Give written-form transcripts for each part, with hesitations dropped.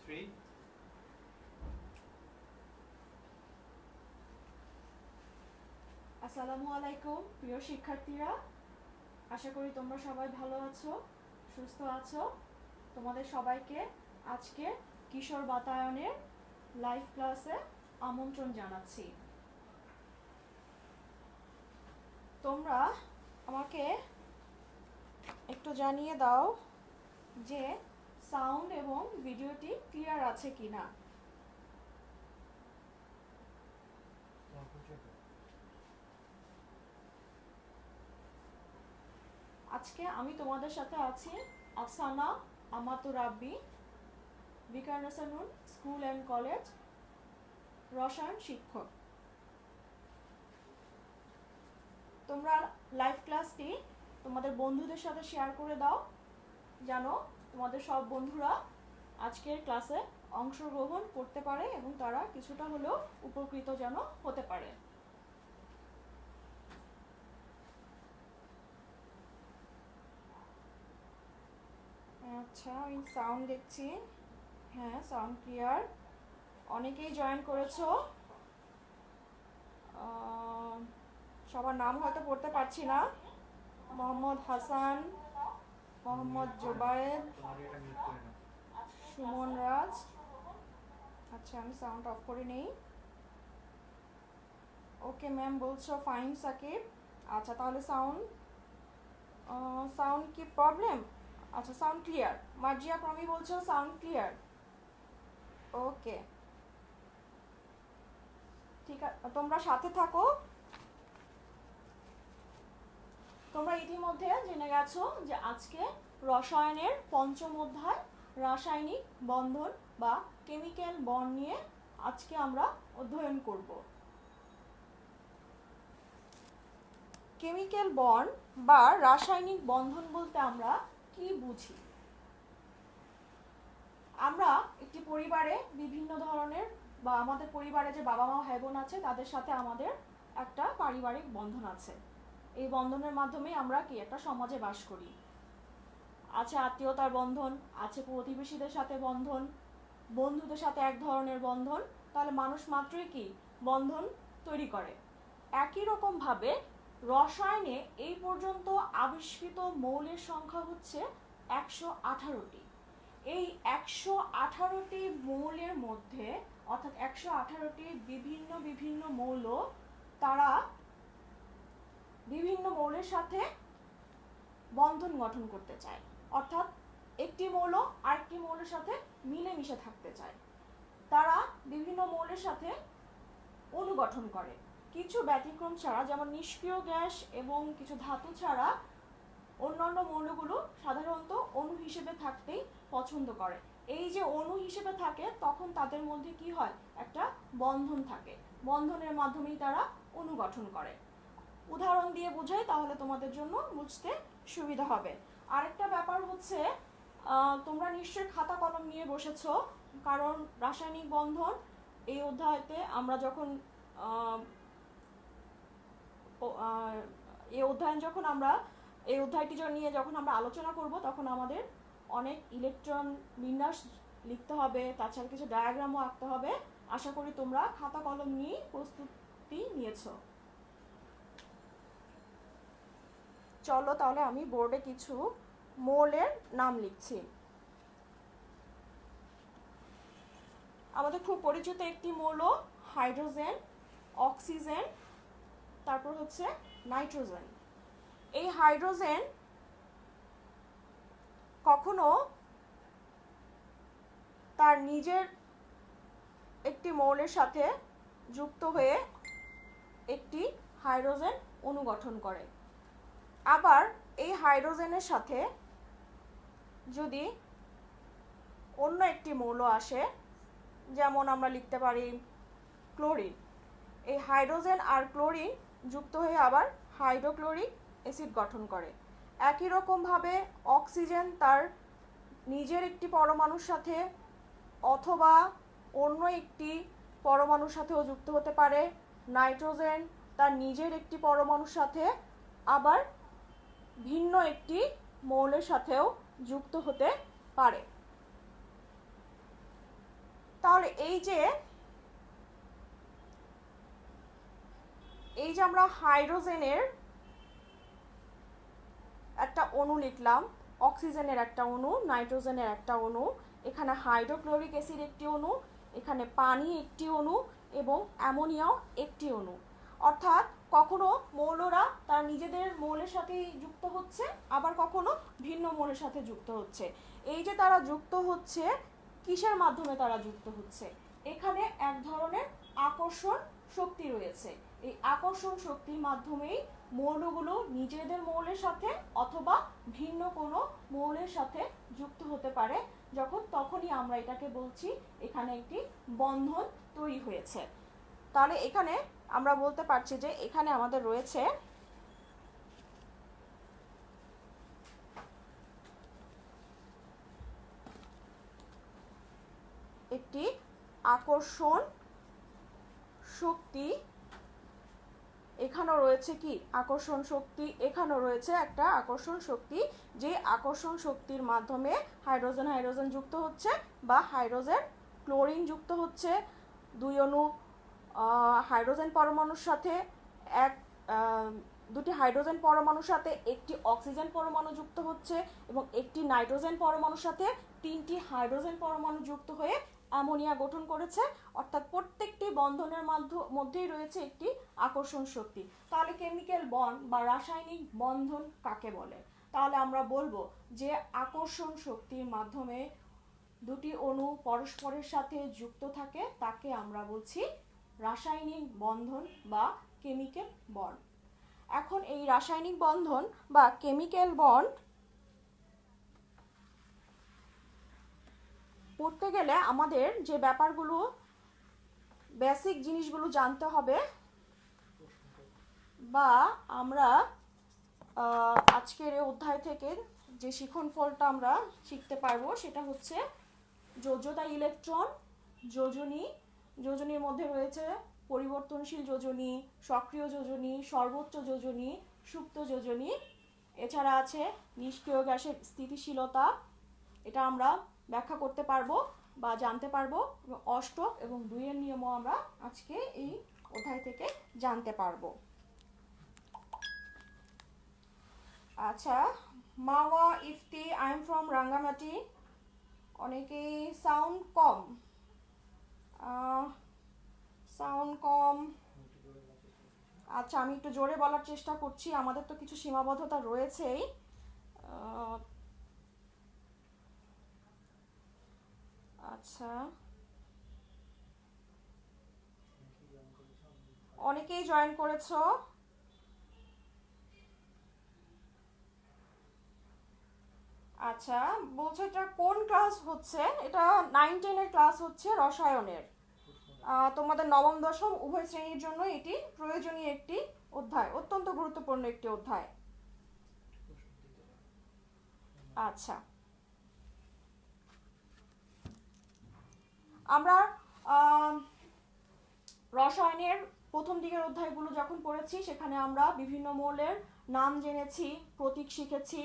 3. আসসালামু আলাইকুম প্রিয় শিক্ষার্থীরা, আশা করি তোমরা সবাই ভালো আছো, সুস্থ আছো। তোমাদের সবাইকে আজকে কিশোর বাতায়নের লাইভ ক্লাসে আমন্ত্রণ জানাচ্ছি। তোমরা আমাকে একটু জানিয়ে দাও যে সাউন্ড এবং ভিডিওটি ক্লিয়ার আছে কিনা। আজকে আমি তোমাদের সাথে আছি আফসানা আমাতু রাব্বি, বিকারুন্নিসা স্কুল অ্যান্ড কলেজ, রসায়ন শিক্ষক। তোমরা লাইভ ক্লাসটি তোমাদের বন্ধুদের সাথে শেয়ার করে দাও, যেন তোমাদের সব বন্ধুরা আজকের ক্লাসে অংশগ্রহণ করতে পারে এবং তারা কিছুটা হলেও উপকৃত যেন হতে পারে। আচ্ছা, আমি সাউন্ড দেখছি, হ্যাঁ সাউন্ড ক্লিয়ার। অনেকেই জয়েন করেছো, সবার নাম হয়তো পড়তে পারছি না। মোহাম্মদ হাসান, মোহাম্মদ জোবায়েদ, সুমন রাজ। আচ্ছা, আমি সাউন্ড অফ করে নেই। ওকে ম্যাম বলছো ফাইন সাকিব। আচ্ছা, তাহলে সাউন্ড কি প্রবলেম? আচ্ছা, সাউন্ড ক্লিয়ার। মার্জিয়া প্রমি বলছো সাউন্ড ক্লিয়ার। ওকে, ঠিক আছে, তোমরা সাথে থাকো। তোমরা ইতিমধ্যে জেনে গেছো যে আজকে রসায়নের পঞ্চম অধ্যায় রাসায়নিক বন্ধন বা কেমিক্যাল বন্ড নিয়ে আজকে আমরা অধ্যয়ন করব। কেমিক্যাল বন্ড বা রাসায়নিক বন্ধন বলতে আমরা কি বুঝি? আমরা একটি পরিবারে বিভিন্ন ধরনের বা আমাদের পরিবারে যে বাবা মা ভাই বোন আছে তাদের সাথে আমাদের একটা পারিবারিক বন্ধন আছে। এই বন্ধনের মাধ্যমে আমরা কি একটা সমাজে বাস করি। আছে আত্মীয়তার বন্ধন, আছে প্রতিবেশীদের সাথে বন্ধন, বন্ধুদের সাথে এক ধরনের বন্ধন। তাহলে মানুষ মাত্রই কি বন্ধন তৈরি করে। একই রকমভাবে রসায়নে এই পর্যন্ত আবিষ্কৃত মৌলের সংখ্যা হচ্ছে 118টি। এই 118টি মৌলের মধ্যে, অর্থাৎ 118টি বিভিন্ন বিভিন্ন মৌল, তারা বিভিন্ন মৌলের সাথে বন্ধন গঠন করতে চায়, অর্থাৎ একটি মৌল আরেকটি মৌলের সাথে মিলেমিশে থাকতে চায়। তারা বিভিন্ন মৌলের সাথে অণু গঠন করে। কিছু ব্যতিক্রম ছাড়া, যেমন নিষ্ক্রিয় গ্যাস এবং কিছু ধাতু ছাড়া অন্যান্য মৌলগুলো সাধারণত অণু হিসেবে থাকতেই পছন্দ করে। এই যে অণু হিসেবে থাকে তখন তাদের মধ্যে কি হয়, একটা বন্ধন থাকে। বন্ধনের মাধ্যমেই তারা অণু গঠন করে। উদাহরণ দিয়ে বোঝাই, তাহলে তোমাদের জন্য বুঝতে সুবিধা হবে। আরেকটা ব্যাপার হচ্ছে, তোমরা নিশ্চয়ই খাতা কলম নিয়ে বসেছো, কারণ রাসায়নিক বন্ধন এই অধ্যায়তে আমরা যখন এই অধ্যায়টি নিয়ে যখন আমরা আলোচনা করব তখন আমাদের অনেক ইলেকট্রন বিন্যাস লিখতে হবে, তাছাড়া কিছু ডায়াগ্রামও আঁকতে হবে। আশা করি তোমরা খাতা কলম নিয়ে প্রস্তুতি নিয়েছো। চলো তাহলে আমি বোর্ডে কিছু মৌলের নাম লিখছি। আমাদের খুব পরিচিত একটি মৌল হাইড্রোজেন, অক্সিজেন, তারপর হচ্ছে নাইট্রোজেন। এই হাইড্রোজেন কখনো তার নিজের একটি মৌলের সাথে যুক্ত হয়ে একটি হাইড্রোজেন অণু গঠন করে। আবার এই হাইড্রোজেনের সাথে যদি অন্য একটি মৌল আসে, যেমন আমরা লিখতে পারি ক্লোরিন, এই হাইড্রোজেন আর ক্লোরিন যুক্ত হয়ে আবার হাইড্রোক্লোরিক অ্যাসিড গঠন করে। একই রকমভাবে অক্সিজেন তার নিজের একটি পরমাণুর সাথে অথবা অন্য একটি পরমাণুর সাথেও যুক্ত হতে পারে। নাইট্রোজেন তার নিজের একটি পরমাণুর সাথে আবার ভিন্ন একটি মৌলের সাথেও যুক্ত হতে পারে। তাহলে এই যে আমরা হাইড্রোজেনের একটা অণু লিখলাম, অক্সিজেনের একটা অণু, নাইট্রোজেনের একটা অণু, এখানে হাইড্রোক্লোরিক অ্যাসিড একটি অণু, এখানে পানি একটি অণু এবং অ্যামোনিয়াও একটি অণু। অর্থাৎ কখনো মৌলরা তার নিজেদের মৌলের সাথেই যুক্ত হচ্ছে, আবার কখনো ভিন্ন মৌলের সাথে যুক্ত হচ্ছে। এই যে তারা যুক্ত হচ্ছে, কিসের মাধ্যমে তারা যুক্ত হচ্ছে? এখানে এক ধরনের আকর্ষণ শক্তি রয়েছে। এই আকর্ষণ শক্তির মাধ্যমেই মৌলগুলো নিজেদের মৌলের সাথে অথবা ভিন্ন কোনো মৌলের সাথে যুক্ত হতে পারে। তখনই আমরা এটাকে বলছি এখানে একটি বন্ধন তৈরি হয়েছে। তাহলে এখানে আমরা বলতে পারছি যে এখানে আমাদের রয়েছে একটি আকর্ষণ শক্তি, এখানেও রয়েছে কি আকর্ষণ শক্তি, এখানেও রয়েছে একটা আকর্ষণ শক্তি, যে আকর্ষণ শক্তির মাধ্যমে হাইড্রোজেন হাইড্রোজেন যুক্ত হচ্ছে বা হাইড্রোজেন ক্লোরিন যুক্ত হচ্ছে। দুই অণু হাইড্রোজেন পরমাণুর সাথে দুটি হাইড্রোজেন পরমাণুর সাথে একটি অক্সিজেন পরমাণু যুক্ত হচ্ছে এবং একটি নাইট্রোজেন পরমাণুর সাথে তিনটি হাইড্রোজেন পরমাণু যুক্ত হয়ে অ্যামোনিয়া গঠন করেছে। অর্থাৎ প্রত্যেকটি বন্ধনের মধ্যেই রয়েছে একটি আকর্ষণ শক্তি। তাহলে কেমিক্যাল বন্ড বা রাসায়নিক বন্ধন কাকে বলে? তাহলে আমরা বলবো যে আকর্ষণ শক্তির মাধ্যমে দুটি অণু পরস্পরের সাথে যুক্ত থাকে তাকে আমরা বলছি রাসায়নিক বন্ধন বা কেমিক্যাল বন্ড। এখন এই রাসায়নিক বন্ধন বা কেমিক্যাল বন্ড পড়তে গেলে আমাদের যে ব্যাপারগুলো, বেসিক জিনিসগুলো জানতে হবে বা আমরা আজকের এই অধ্যায় থেকে যে শিখন ফলটা আমরা শিখতে পারবো সেটা হচ্ছে যোজ্যতা ইলেকট্রন, যোজনী, যোজনীর মধ্যে রয়েছে পরিবর্তনশীল যোজনী, সক্রিয় যোজনী, সর্বোচ্চ যোজনী, সুপ্ত যোজনী। এছাড়া আছে নিষ্ক্রিয় গ্যাসের স্থিতিশীলতা, এটা আমরা ব্যাখ্যা করতে পারবো বা জানতে পারবো। অষ্টক এবং 2-এর নিয়মও আমরা আজকে এই অধ্যায় থেকে জানতে পারবো। আচ্ছা, Mawa Ifti, I am from Rangamati. অনেকেই সাউন্ড কম, আচ্ছা আমি একটু জোরে বলার চেষ্টা করছি, আমাদের তো কিছু সীমাবদ্ধতা রয়েছেই। আচ্ছা, অনেকেই জয়েন করেছো। আচ্ছা, বলছো এটা কোন ক্লাস হচ্ছে? এটা 9-10-এর ক্লাস হচ্ছে, রসায়নের। তোমাদের নবম দশম উভয় শ্রেণীর জন্য এটি প্রয়োজনীয় একটি অধ্যায়, অত্যন্ত গুরুত্বপূর্ণ একটি অধ্যায়। আচ্ছা, আমরা রসায়নের প্রথম দিকের অধ্যায়গুলো যখন পড়েছি সেখানে আমরা বিভিন্ন মৌলের নাম জেনেছি, প্রতীক শিখেছি,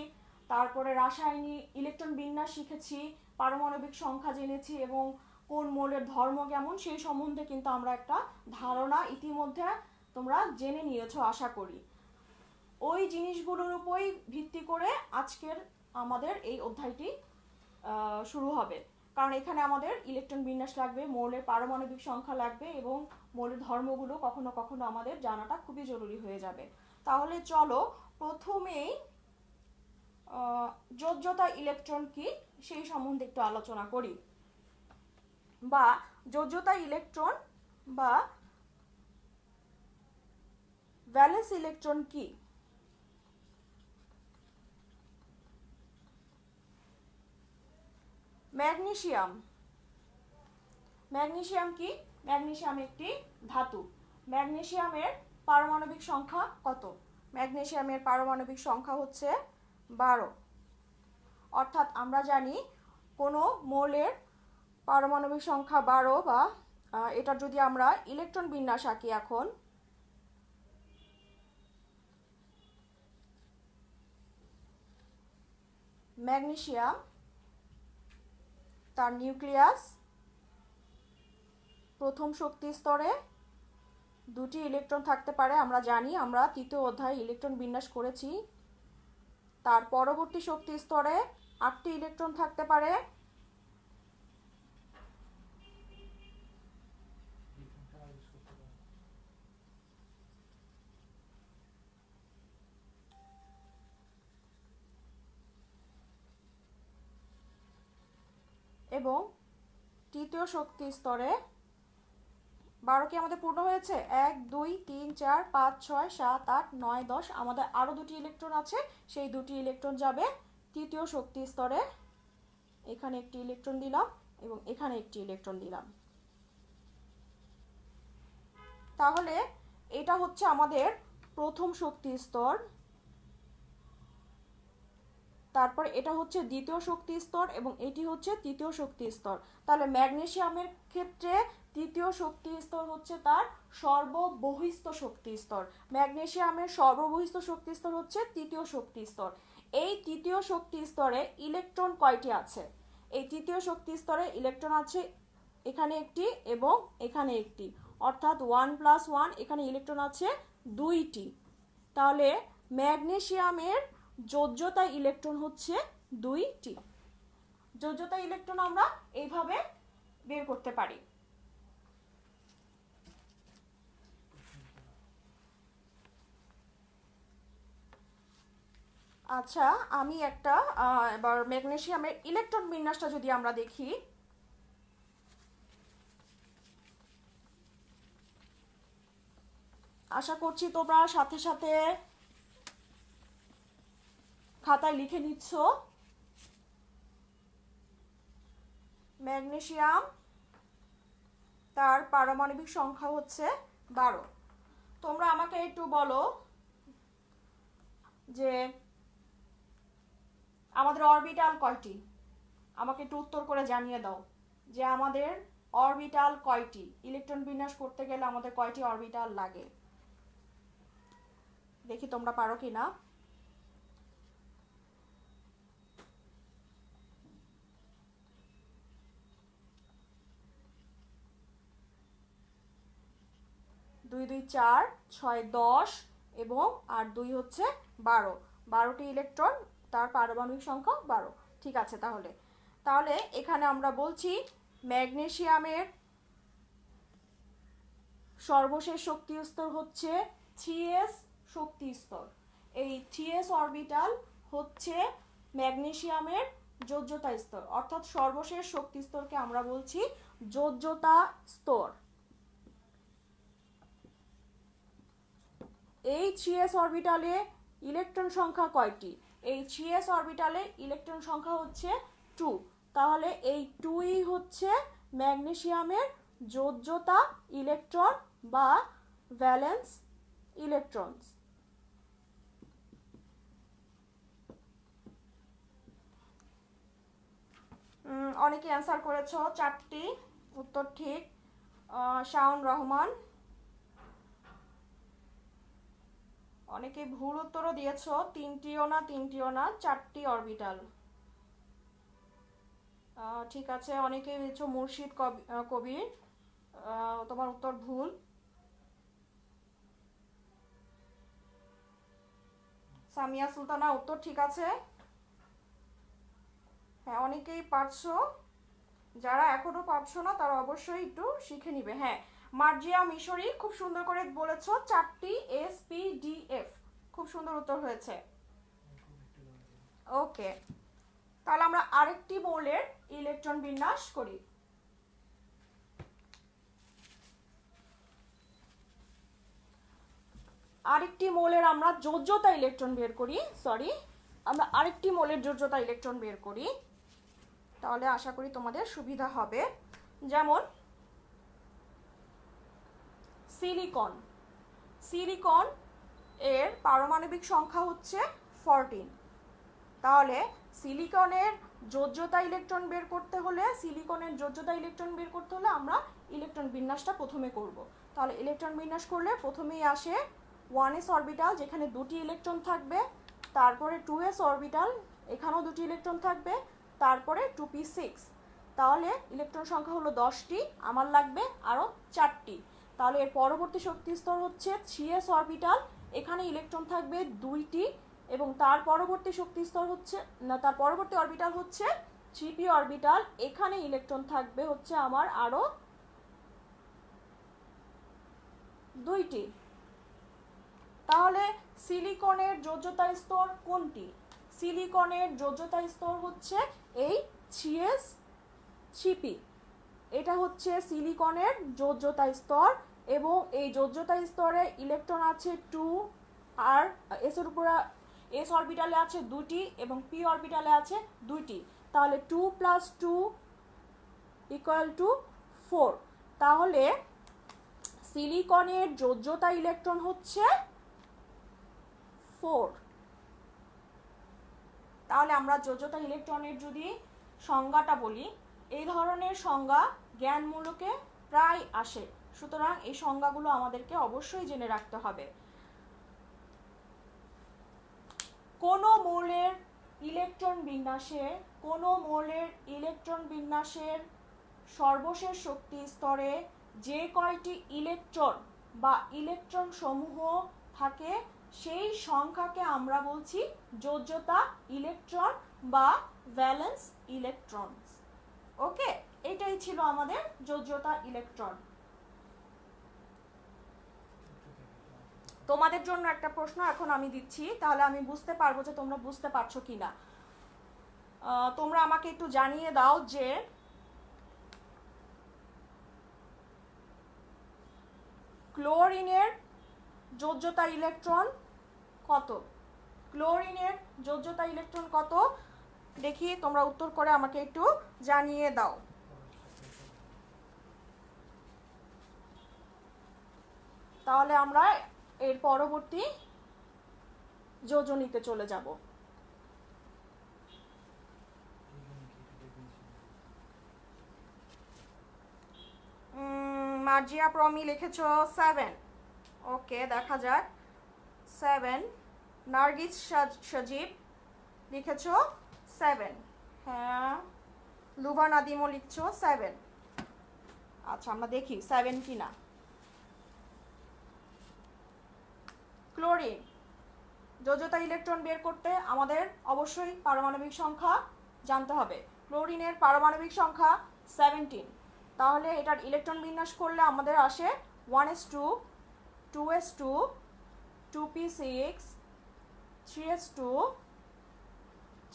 তারপরে রাসায়নিক ইলেকট্রন বিন্যাস শিখেছি, পারমাণবিক সংখ্যা জেনেছি এবং কোন মৌলের ধর্ম কেমন সেই সম্বন্ধে কিন্তু আমরা একটা ধারণা ইতিমধ্যে তোমরা জেনে নিয়েছো আশা করি। ওই জিনিসগুলোর উপরই ভিত্তি করে আজকের আমাদের এই অধ্যায়টি শুরু হবে, কারণ এখানে আমাদের ইলেকট্রন বিন্যাস লাগবে, মৌলের পারমাণবিক সংখ্যা লাগবে এবং মৌলের ধর্মগুলো কখনো কখনো আমাদের জানাটা খুবই জরুরি হয়ে যাবে। তাহলে চলো প্রথমেই যোজ্যতা ইলেকট্রন কি সেই সম্বন্ধে একটু আলোচনা করি, বা যোজ্যতা ইলেকট্রন বা ভ্যালেন্স ইলেকট্রন কি? ম্যাগনেসিয়াম, ম্যাগনেসিয়াম কি? ম্যাগনেসিয়াম একটি ধাতু। ম্যাগনেসিয়ামের পারমাণবিক সংখ্যা কত? ম্যাগনেসিয়ামের পারমাণবিক সংখ্যা হচ্ছে 12। অর্থাৎ আমরা জানি কোনো মৌলের পারমাণবিক সংখ্যা 12, বা এটার যদি আমরা ইলেকট্রন বিন্যাস আঁকি, এখন ম্যাগনেসিয়াম, তার নিউক্লিয়াস, প্রথম শক্তি স্তরে দুটি ইলেকট্রন থাকতে পারে, আমরা জানি, আমরা তৃতীয় অধ্যায়ে ইলেকট্রন বিন্যাস করেছি। তার পরবর্তী শক্তি স্তরে 8টি ইলেকট্রন থাকতে পারে। এবং তৃতীয় শক্তি স্তরে 12 কি আমাদের পূর্ণ হয়েছে? 1 2 3 4 5 6 7 8 9 10, আমাদের আরও দুটি ইলেকট্রন আছে, সেই দুটি ইলেকট্রন যাবে তৃতীয় শক্তি স্তরে। এখানে একটি ইলেকট্রন দিলাম এবং এখানে একটি ইলেকট্রন দিলাম। তাহলে এটা হচ্ছে আমাদের প্রথম শক্তি স্তর। তারপর এটা হচ্ছে দ্বিতীয় শক্তি স্তর এবং এটি হচ্ছে তৃতীয় শক্তি স্তর। তাহলে ম্যাগনেসিয়ামের ক্ষেত্রে তৃতীয় শক্তি স্তর হচ্ছে তার সর্ববহিস্থ শক্তি স্তর। ম্যাগনেসিয়ামের সর্ববহিস্থ শক্তি স্তর হচ্ছে তৃতীয় শক্তি স্তর। এই তৃতীয় শক্তি স্তরে ইলেকট্রন কয়টি আছে? এই তৃতীয় শক্তি স্তরে ইলেকট্রন আছে এখানে একটি এবং এখানে একটি, অর্থাৎ 1 + 1, এখানে ইলেকট্রন আছে 2টি। তাহলে ম্যাগনেসিয়ামের যোজ্যতা ইলেকট্রন হচ্ছে 2টি। যোজ্যতা ইলেকট্রন আমরা এইভাবে বের করতে পারি। আচ্ছা, আমি একটা এবার ম্যাগনেসিয়ামের ইলেকট্রন বিন্যাসটা যদি আমরা দেখি, আশা করছি তোমরা সাথে সাথে খাতায় লিখে নিচ্ছ। ম্যাগনেসিয়াম, তার পারমাণবিক সংখ্যা হচ্ছে 12। তোমরা আমাকে একটু বলো যে আমাদের অরবিটাল কয়টি? আমাকে একটু উত্তর করে জানিয়ে দাও যে আমাদের অরবিটাল কয়টি? ইলেকট্রন বিন্যাস করতে গেলে আমাদের কয়টি অরবিটাল লাগে? দেখি তোমরা পারো কি না। দুই 2 4 6 10 এবং আর 2 হচ্ছে 12। 12টি ইলেকট্রন, তার পারমাণবিক সংখ্যা 12। ঠিক আছে, তাহলে এখানে আমরা বলছি ম্যাগনেসিয়ামের সর্বশেষ শক্তি স্তর হচ্ছে 3s শক্তি স্তর। এই 3s অরবিটাল হচ্ছে ম্যাগনেসিয়ামের যোজ্যতা স্তর, অর্থাৎ সর্বশেষ শক্তি স্তরকে আমরা বলছি যোজ্যতা স্তর। এই 3s অরবিটালে ইলেকট্রন সংখ্যা কয়টি? এই 3s অরবিটালে ইলেকট্রন সংখ্যা হচ্ছে 2। তাহলে এই 2ই হচ্ছে ম্যাগনেসিয়ামের যোজ্যতা ইলেকট্রন বা ভ্যালেন্স ইলেকট্রন। অনেকে অ্যান্সার করেছো 4টি, উত্তর ঠিক। শাওন রহমান, অনেকে ভুল উত্তরও দিয়েছো, 3টিও না 4টি অরবিটাল। ঠিক আছে, অনেকে দিয়েছো মুর্শিদ কবির, তোমার উত্তর ভুল। সামিয়া সুলতানা, উত্তর ঠিক আছে। হ্যাঁ, অনেকেই পারছো, যারা এখনো পারছো না তারা অবশ্যই একটু শিখে নিবে। হ্যাঁ, মার্জিয়া মিশরি খুব সুন্দর করে বলেছো, 4টি SPDF, খুব সুন্দর উত্তর হয়েছে। ওকে, তাহলে আমরা আরেকটি মৌলের ইলেকট্রন বিন্যাস করি। আরেকটি মৌলের আমরা যোজ্যতা ইলেকট্রন বের করি, আমরা আরেকটি মৌলের যোজ্যতা ইলেকট্রন বের করি, তাহলে আশা করি তোমাদের সুবিধা হবে। যেমন সিলিকন এর পারমাণবিক সংখ্যা হচ্ছে 14। তাহলে সিলিকনের যোজ্যতা ইলেকট্রন বের করতে হলে আমরা ইলেকট্রন বিন্যাসটা প্রথমে করব। তাহলে ইলেকট্রন বিন্যাস করলে প্রথমেই আসে 1s অরবিটাল, যেখানে 2টি ইলেকট্রন থাকবে। তারপরে 2s অরবিটাল, এখানেও 2টি ইলেকট্রন থাকবে। তারপরে 2p6। তাহলে ইলেকট্রন সংখ্যা হলো 10টি, আমার লাগবে আরও 4টি। তাহলে এর পরবর্তী শক্তি স্তর হচ্ছে 3s অরবিটাল, এখানে ইলেকট্রন থাকবে 2টি, এবং তার পরবর্তী শক্তি স্তর হচ্ছে তার পরবর্তী অরবিটাল হচ্ছে 3p অরবিটাল, এখানে ইলেকট্রন থাকবে হচ্ছে আমার আরও 2টি। তাহলে সিলিকনের যোজ্যতা স্তর কোনটি? সিলিকনের যোজ্যতা স্তর হচ্ছে এই 3s 3p, এটা হচ্ছে সিলিকনের যোজ্যতা স্তর, এবং এই যোজ্যতা স্তরে ইলেকট্রন আছে 2, আর এস এর উপর এস অরবিটালে আছে 2টি এবং পি অরবিটালে আছে 2টি। তাহলে 2 + 2 = 4। তাহলে সিলিকনের যোজ্যতা ইলেকট্রন হচ্ছে 4। তাহলে আমরা যোজ্যতা ইলেকট্রনের যদি সংজ্ঞাটা বলি, এই ধরনের সংজ্ঞা জ্ঞানমূলকে প্রায় আসে, সুতরাং এই সংজ্ঞাগুলো আমাদেরকে অবশ্যই জেনে রাখতে হবে। কোনো মৌলের ইলেকট্রন বিন্যাসের সর্বশেষ শক্তি স্তরে যে কয়টি ইলেকট্রন বা ইলেকট্রন সমূহ থাকে সেই সংখ্যাকে আমরা বলছি যোজ্যতা ইলেকট্রন বা ভ্যালেন্স ইলেকট্রন। ওকে, এটাই ছিল আমাদের যোজ্যতা ইলেকট্রন। তোমাদের জন্য একটা প্রশ্ন এখন আমি দিচ্ছি, তাহলে আমি বুঝতে পারবো যে তোমরা বুঝতে পারছো কিনা। তোমরা আমাকে একটু জানিয়ে দাও যে ক্লোরিনের যোজ্যতা ইলেকট্রন কত? ক্লোরিনের যোজ্যতা ইলেকট্রন কত? দেখি তোমরা উত্তর করে আমাকে একটু জানিয়ে দাও। তাহলে আমরা এর পরবর্তী যোজনীতে চলে যাব। মার্জিয়া প্রমি লিখেছো 7। ওকে, দেখা যাক। 7। নার্গিস সজীব লিখেছো 7। হ্যাঁ, লুভা নাদিমও লিখছো 7। আচ্ছা, আমরা দেখি 7 কিনা। ক্লোরিন যোজ্যতা ইলেকট্রন বের করতে আমাদের অবশ্যই পারমাণবিক সংখ্যা জানতে হবে। ক্লোরিনের পারমাণবিক সংখ্যা 17। তাহলে এটার ইলেকট্রন বিন্যাস করলে আমাদের আসে 1s2, 2s2, 2p6, 3s2,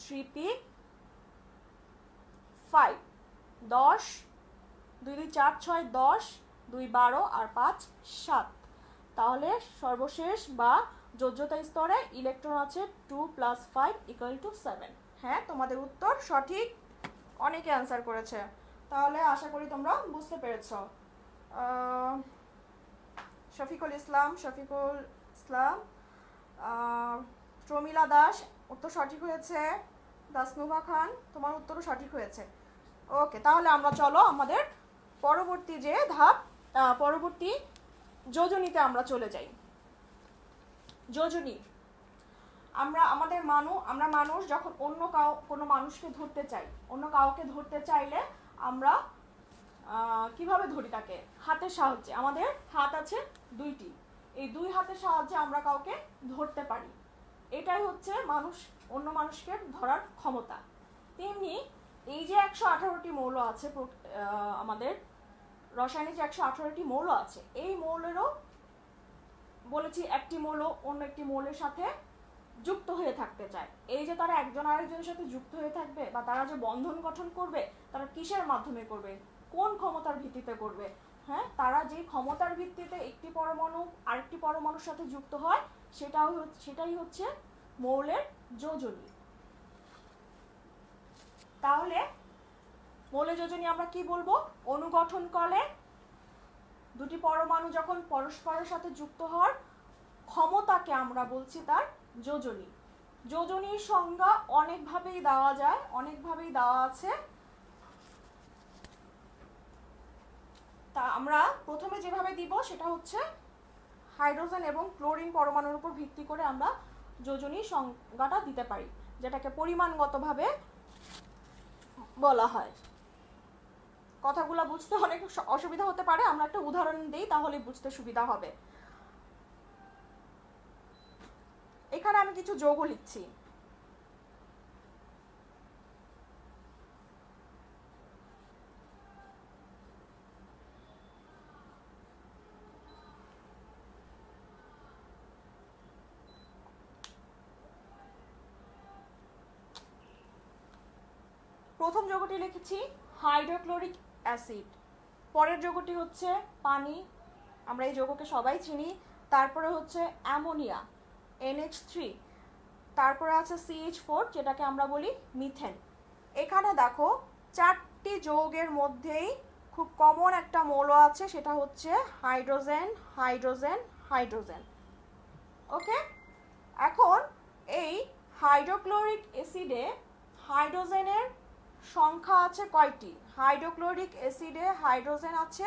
3p5, 10, 2 2 4 6 10, 2 12 আর 5 7। তাহলে সর্বশেষ বা যোজ্যতা স্তরে ইলেকট্রন আছে 2 + 5 = 7। হ্যাঁ, তোমাদের উত্তর সঠিক, অনেকে অ্যান্সার করেছে। তাহলে আশা করি তোমরা বুঝতে পেরেছ। শফিকুল ইসলাম, প্রমিলা দাস, উত্তর সঠিক হয়েছে। দাসনুভা খান, তোমার উত্তরও সঠিক হয়েছে। ওকে, তাহলে আমরা চলো আমাদের পরবর্তী যে ধাপ, পরবর্তী যোজনীতে আমরা চলে যাই। যোজনী, আমরা মানুষ যখন কোনো মানুষকে ধরতে চাই, অন্য কাউকে ধরতে চাইলে আমরা কিভাবে ধরি? তাকে হাতের সাহায্যে। আমাদের হাত আছে 2টি, এই 2 হাতের সাহায্যে আমরা কাউকে ধরতে পারি। এটাই হচ্ছে অন্য মানুষকে ধরার ক্ষমতা। তেমনি এই যে 118টি মৌল আছে, আমাদের রসায়নে যে 118টি মৌল আছে, এই মৌলেরও বলেছি একটি মৌল অন্য একটি মৌলের সাথে যুক্ত হয়ে থাকতে চায়। এই যে তারা একজন আরেকজনের সাথে যুক্ত হয়ে থাকবে বা তারা যে বন্ধন গঠন করবে, তারা কিসের মাধ্যমে করবে? কোন ক্ষমতার ভিত্তিতে করবে? হ্যাঁ, তারা যে ক্ষমতার ভিত্তিতে একটি পরমাণু আরেকটি পরমাণুর সাথে যুক্ত হয়, সেটাই হচ্ছে মৌলের যোজনী। তাহলে মৌলের যোজনী আমরা কি বলবো? অনুগঠন করলে দুটি পরমাণু যখন পরস্পরের সাথে যুক্ত হওয়ার ক্ষমতাকে আমরা বলছি তার যোজনী। যোজনীর সংজ্ঞা অনেকভাবেই দেওয়া যায়, অনেকভাবেই দেওয়া আছে। তা আমরা প্রথমে যেভাবে দিব সেটা হচ্ছে হাইড্রোজেন এবং ক্লোরিন পরমাণুর উপর ভিত্তি করে আমরা যোজনীর সংজ্ঞাটা দিতে পারি, যেটাকে পরিমাণগতভাবে বলা হয়। কথাগুলো বুঝতে অনেক অসুবিধা হতে পারে, আমরা একটা উদাহরণ দিই তাহলে বুঝতে সুবিধা হবে। এখানে আমি কিছু যৌগ লিখছি। প্রথম যৌগটি লিখেছি হাইড্রোক্লোরিক অ্যাসিড, পরের যৌগটি হচ্ছে পানি, আমরা এই যৌগকে সবাই চিনি। তারপরে হচ্ছে অ্যামোনিয়া NH3, তারপরে আছে CH4 যেটাকে আমরা বলি মিথেন। এখানে দেখো চারটি যৌগের মধ্যেই খুব কমন একটা মৌল আছে, সেটা হচ্ছে হাইড্রোজেন হাইড্রোজেন হাইড্রোজেন। ওকে, এখন এই হাইড্রোক্লোরিক অ্যাসিডে হাইড্রোজেনের সংখ্যা আছে কয়টি? হাইড্রোক্লোরিক অ্যাসিডে হাইড্রোজেন আছে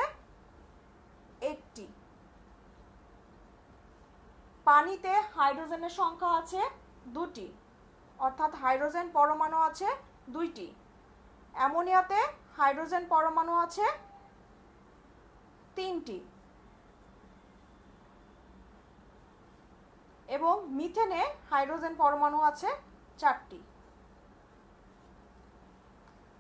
একটি। পানিতে হাইড্রোজেনের সংখ্যা আছে দুটি, অর্থাৎ হাইড্রোজেন পরমাণু আছে দুইটি। অ্যামোনিয়াতে হাইড্রোজেন পরমাণু আছে তিনটি, এবং মিথেনে হাইড্রোজেন পরমাণু আছে চারটি।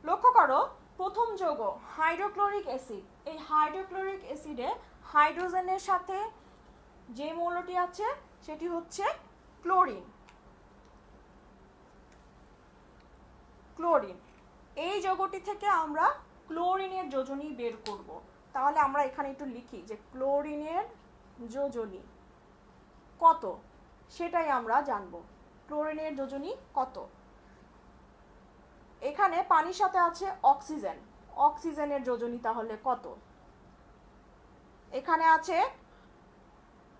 লক্ষ্য করো প্রথম যৌগ হাইড্রোক্লোরিক অ্যাসিড, এই হাইড্রোক্লোরিক অ্যাসিডে হাইড্রোজেনের সাথে যে মৌলটি আছে সেটি হচ্ছে ক্লোরিন। ক্লোরিন, এই যৌগটি থেকে আমরা ক্লোরিনের যোজনী বের করব। তাহলে আমরা এখানে একটু লিখি যে ক্লোরিনের যোজনী কত, সেটাই আমরা জানব। ক্লোরিনের যোজনী কত? এখানে পানির সাথে আছে অক্সিজেন, অক্সিজেনের যোজনী তাহলে কত? এখানে আছে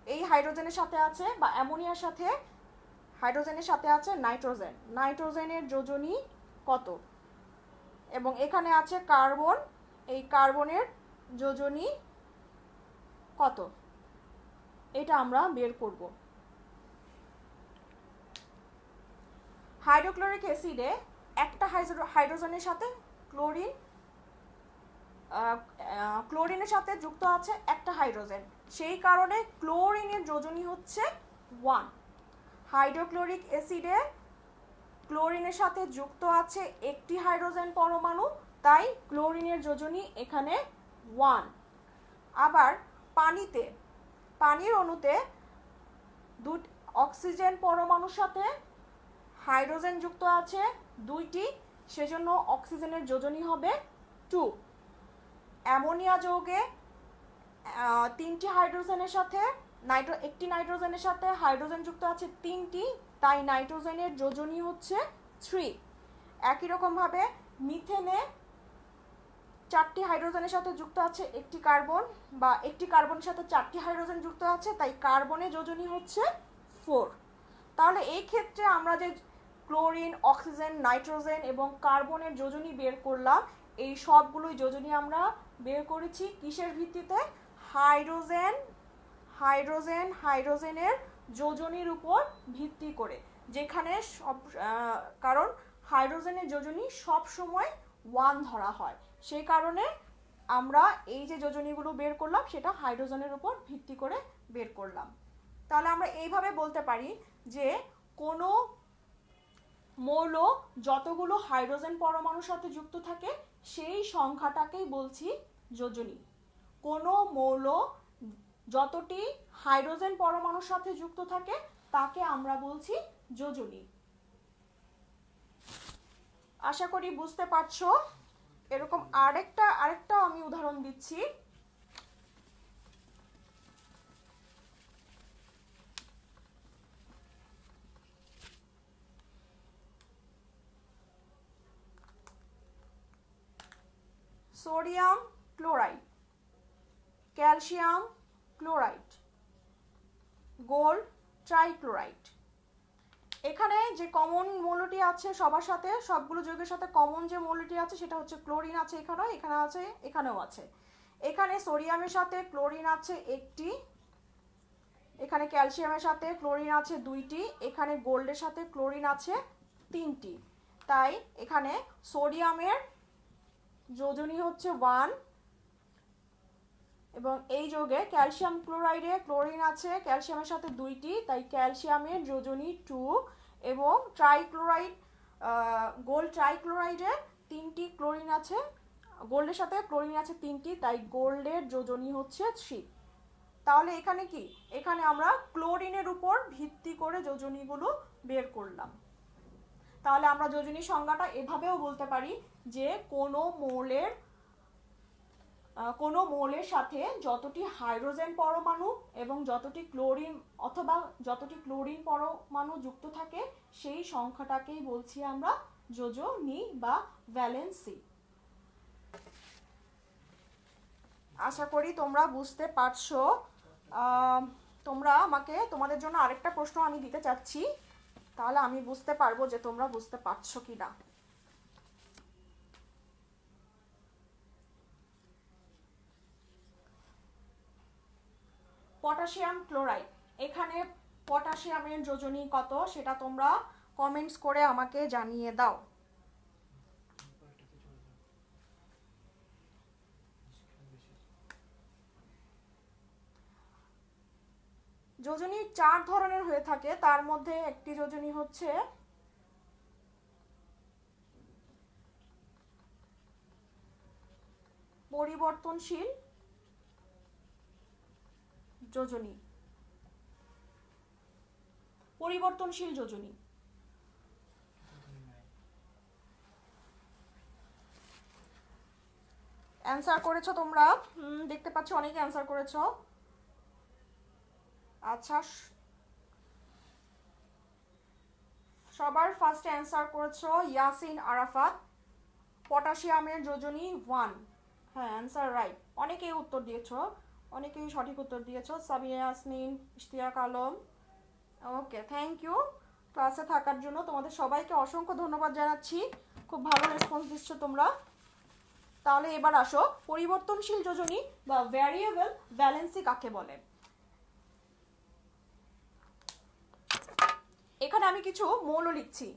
এই হাইড্রোজেনের সাথে আছে বা অ্যামোনিয়ার সাথে হাইড্রোজেনের সাথে আছে নাইট্রোজেন, নাইট্রোজেনের যোজনী কত? এবং এখানে আছে কার্বন, এই কার্বনের যোজনী কত? এটা আমরা বের করব। হাইড্রোক্লোরিক অ্যাসিডে একটা হাইড্রোজেনের সাথে ক্লোরিনের সাথে যুক্ত আছে একটা হাইড্রোজেন, সেই কারণে ক্লোরিনের যোজনী হচ্ছে 1। হাইড্রোক্লোরিক অ্যাসিডে ক্লোরিনের সাথে যুক্ত আছে একটি হাইড্রোজেন পরমাণু, তাই ক্লোরিনের যোজনী এখানে 1। আবার পানিতে, পানির অণুতে অক্সিজেন পরমাণুর সাথে হাইড্রোজেন যুক্ত আছে দুইটি, সেজন্য অক্সিজেনের যোজনী হবে 2। অ্যামোনিয়া যৌগে তিনটি হাইড্রোজেনের সাথে একটি নাইট্রোজেনের সাথে হাইড্রোজেন যুক্ত আছে তিনটি, তাই নাইট্রোজেনের যোজনী হচ্ছে 3। একই রকমভাবে মিথেনে চারটি হাইড্রোজেনের সাথে যুক্ত আছে একটি কার্বন, বা একটি কার্বনের সাথে চারটি হাইড্রোজেন যুক্ত আছে, তাই কার্বনের যোজনী হচ্ছে 4। তাহলে এই ক্ষেত্রে আমরা যে ক্লোরিন, অক্সিজেন, নাইট্রোজেন এবং কার্বনের যোজনী বের করলাম, এই সবগুলোই যোজনী আমরা বের করেছি কিসের ভিত্তিতে? হাইড্রোজেন হাইড্রোজেন হাইড্রোজেনের যোজনীর উপর ভিত্তি করে, যেখানে কারণ হাইড্রোজেনের যোজনী সব সময় 1 ধরা হয়, সেই কারণে আমরা এই যে যোজনীগুলো বের করলাম সেটা হাইড্রোজেনের উপর ভিত্তি করে বের করলাম। তাহলে আমরা এইভাবে বলতে পারি যে কোনো মৌল যতগুলো হাইড্রোজেন পরমাণুর সাথে যুক্ত থাকে সেই সংখ্যাটাকেই বলছি যোজনী। কোনো মৌল যতটি হাইড্রোজেন পরমাণুর সাথে যুক্ত থাকে তাকে আমরা বলছি যোজনী। আশা করি বুঝতে পারছো। এরকম আরেকটা আমি উদাহরণ দিচ্ছি। Sodium chloride, calcium chloride, gold trichloride. এখানে যে কমন মৌলটি আছে সবার সাথে, সবগুলো যৌগের সাথে কমন যে মৌলটি আছে সেটা হচ্ছে ক্লোরিন আছে, এখানে আছে, এখানেও আছে। এখানে সোডিয়ামের সাথে ক্লোরিন আছে একটি, এখানে ক্যালসিয়ামের সাথে ক্লোরিন আছে দুইটি, এখানে গোল্ডের সাথে ক্লোরিন আছে তিনটি। তাই এখানে সোডিয়ামের যোজনী হচ্ছে 1 এবং এই যোগে ক্যালসিয়াম ক্লোরাইডে ক্লোরিন আছে ক্যালসিয়ামের সাথে 2টি, তাই ক্যালসিয়ামের যোজনী 2 এবং ট্রাইক্লোরাইড গোল্ড ট্রাইক্লোরাইডে 3টি ক্লোরিন আছে, গোল্ডের সাথে ক্লোরিন আছে 3টি, তাই গোল্ডের যোজনী হচ্ছে 3। তাহলে এখানে কি, এখানে আমরা ক্লোরিনের উপর ভিত্তি করে যোজনীগুলো বের করলাম। তাহলে আমরা যোজনী সংজ্ঞাটা এভাবেও বলতে পারি যে কোনো মৌলের সাথে যতটি হাইড্রোজেন পরমাণু এবং যতটি ক্লোরিন অথবা যতটি ক্লোরিন পরমাণু যুক্ত থাকে সেই সংখ্যাটাকেই বলছি আমরা যোজনী বা ভ্যালেন্সি। আশা করি তোমরা বুঝতে পারছো। তোমরা আমাকে, তোমাদের জন্য আরেকটা প্রশ্ন আমি দিতে চাচ্ছি, তাহলে আমি বুঝতে পারবো যে তোমরা বুঝতে পারছো কি না। পটাশিয়াম ক্লোরাইড, এখানে পটাশিয়ামের যোজনী কত সেটা তোমরা কমেন্টস করে আমাকে জানিয়ে দাও। যোজনী 4 ধরনের হয়ে থাকে, তার মধ্যে একটি যোজনী হচ্ছে পরিবর্তনশীল যোজনী। পরিবর্তনশীল যোজনী অ্যান্সার করেছো তোমরা, দেখতে পাচ্ছ অনেকে অ্যান্সার করেছো। আচ্ছা, সবার ফার্স্ট অ্যান্সার করেছো ইয়াসিন আরাফাত, পটাশিয়ামের যোজনী 1। হ্যাঁ, অ্যান্সার রাইট, অনেকেই উত্তর দিয়েছো, অনেকেই সঠিক উত্তর দিয়েছো। সাবিয়া ইয়াসমিন, ইশতিয়াক আলম, ওকে, থ্যাংক ইউ ক্লাসে থাকার জন্য। তোমাদের সবাইকে অসংখ্য ধন্যবাদ জানাচ্ছি, খুব ভালো রেসপন্স দিচ্ছ তোমরা। তাহলে এবার আসো, পরিবর্তনশীল যোজনী বা ভ্যারিয়েবল ভ্যালেন্সি কাকে বলে। এখানে আমি কিছু মৌল লিখছি,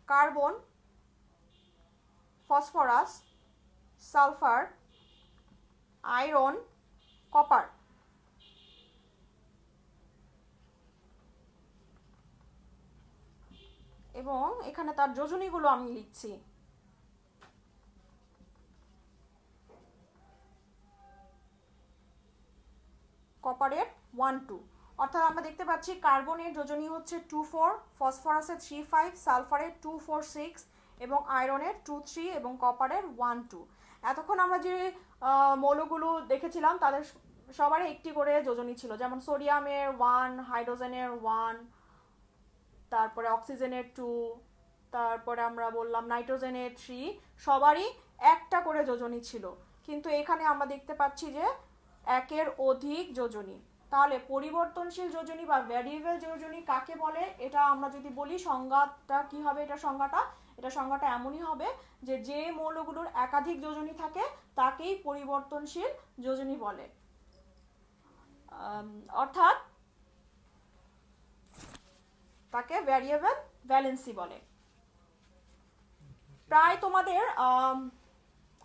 carbon, phosphorus, sulphur, iron, copper. এবং এখানে তার যোজনীগুলো আমি লিখছি। কপারের 1 2, অর্থাৎ আমরা দেখতে পাচ্ছি কার্বনের যোজনী হচ্ছে 2 4, ফসফরাসের 3 5, সালফারের 2 4 6 এবং আয়রনের 2 3 এবং কপারের 1 2। এতক্ষণ আমরা যে মৌলগুলো দেখেছিলাম তাদের সবারই একটি করে যোজনী ছিল, যেমন সোডিয়ামের 1, হাইড্রোজেনের 1, তারপরে অক্সিজেনের 2, তারপরে আমরা বললাম নাইট্রোজেনের 3, সবারই একটা করে যোজনী ছিল। কিন্তু এখানে আমরা দেখতে পাচ্ছি যে একের অধিক যোজনী। তাহলে পরিবর্তনশীল যোজনী বা ভ্যারিয়েবল যোজনী কাকে বলে, এটা আমরা যদি বলি সংজ্ঞাটা কি হবে, এটা সংজ্ঞাটা এমনই হবে যে যে মৌলগুলোর একাধিক যোজনী থাকে তাকেই পরিবর্তনশীল যোজনী বলে, অর্থাৎ তাকে ভ্যারিয়েবল ভ্যালেন্সি বলে। প্রায় তোমাদের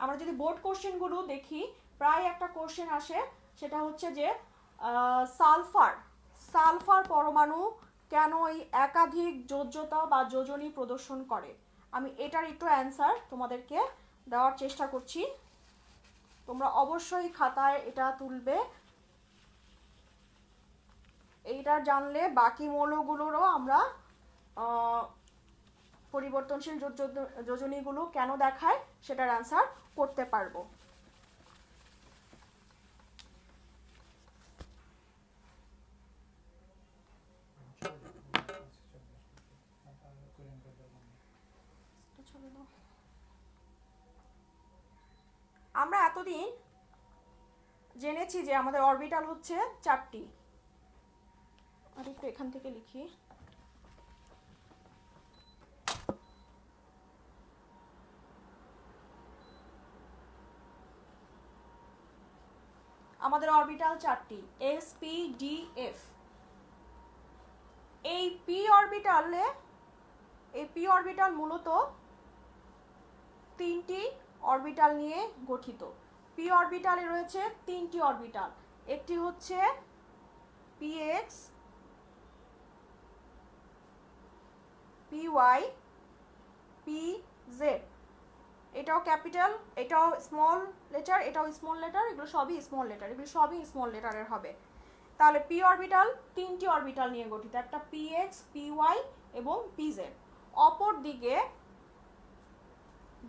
আমরা যদি বোর্ড কোশ্চেনগুলো দেখি, প্রায় একটা কোশ্চেন আসে, সেটা হচ্ছে যে সালফার পরমাণু কেন এই একাধিক যোজ্যতা বা যোজনী প্রদর্শন করে। আমি এটার একটু অ্যান্সার তোমাদেরকে দেওয়ার চেষ্টা করছি, তোমরা অবশ্যই খাতায় এটা তুলবে। এইটা জানলে বাকি মৌলগুলোরও আমরা পরিবর্তনশীল যোজনীগুলো কেন দেখায় সেটার অ্যান্সার করতে পারবো। আমরা এতদিন জেনেছি যে আমাদের অরবিটাল হচ্ছে 4টি। আর একটু এখান থেকে লিখি, আমাদের অরবিটাল 4টি, s p d f। এই p অরবিটাল মূলত 3টি অরবিটাল নিয়ে গঠিত। পি অরবিটালে রয়েছে 3টি অরবিটাল। একটি হচ্ছে px, py, pz। এটাও ক্যাপিটাল, এটাও স্মল লেটার, এটাও স্মল লেটার, এগুলো সবই স্মল লেটার, এগুলো সবই স্মল লেটারের হবে। তাহলে পি অরবিটাল 3টি অরবিটাল নিয়ে গঠিত, একটা px, py এবং pz। অপর দিকে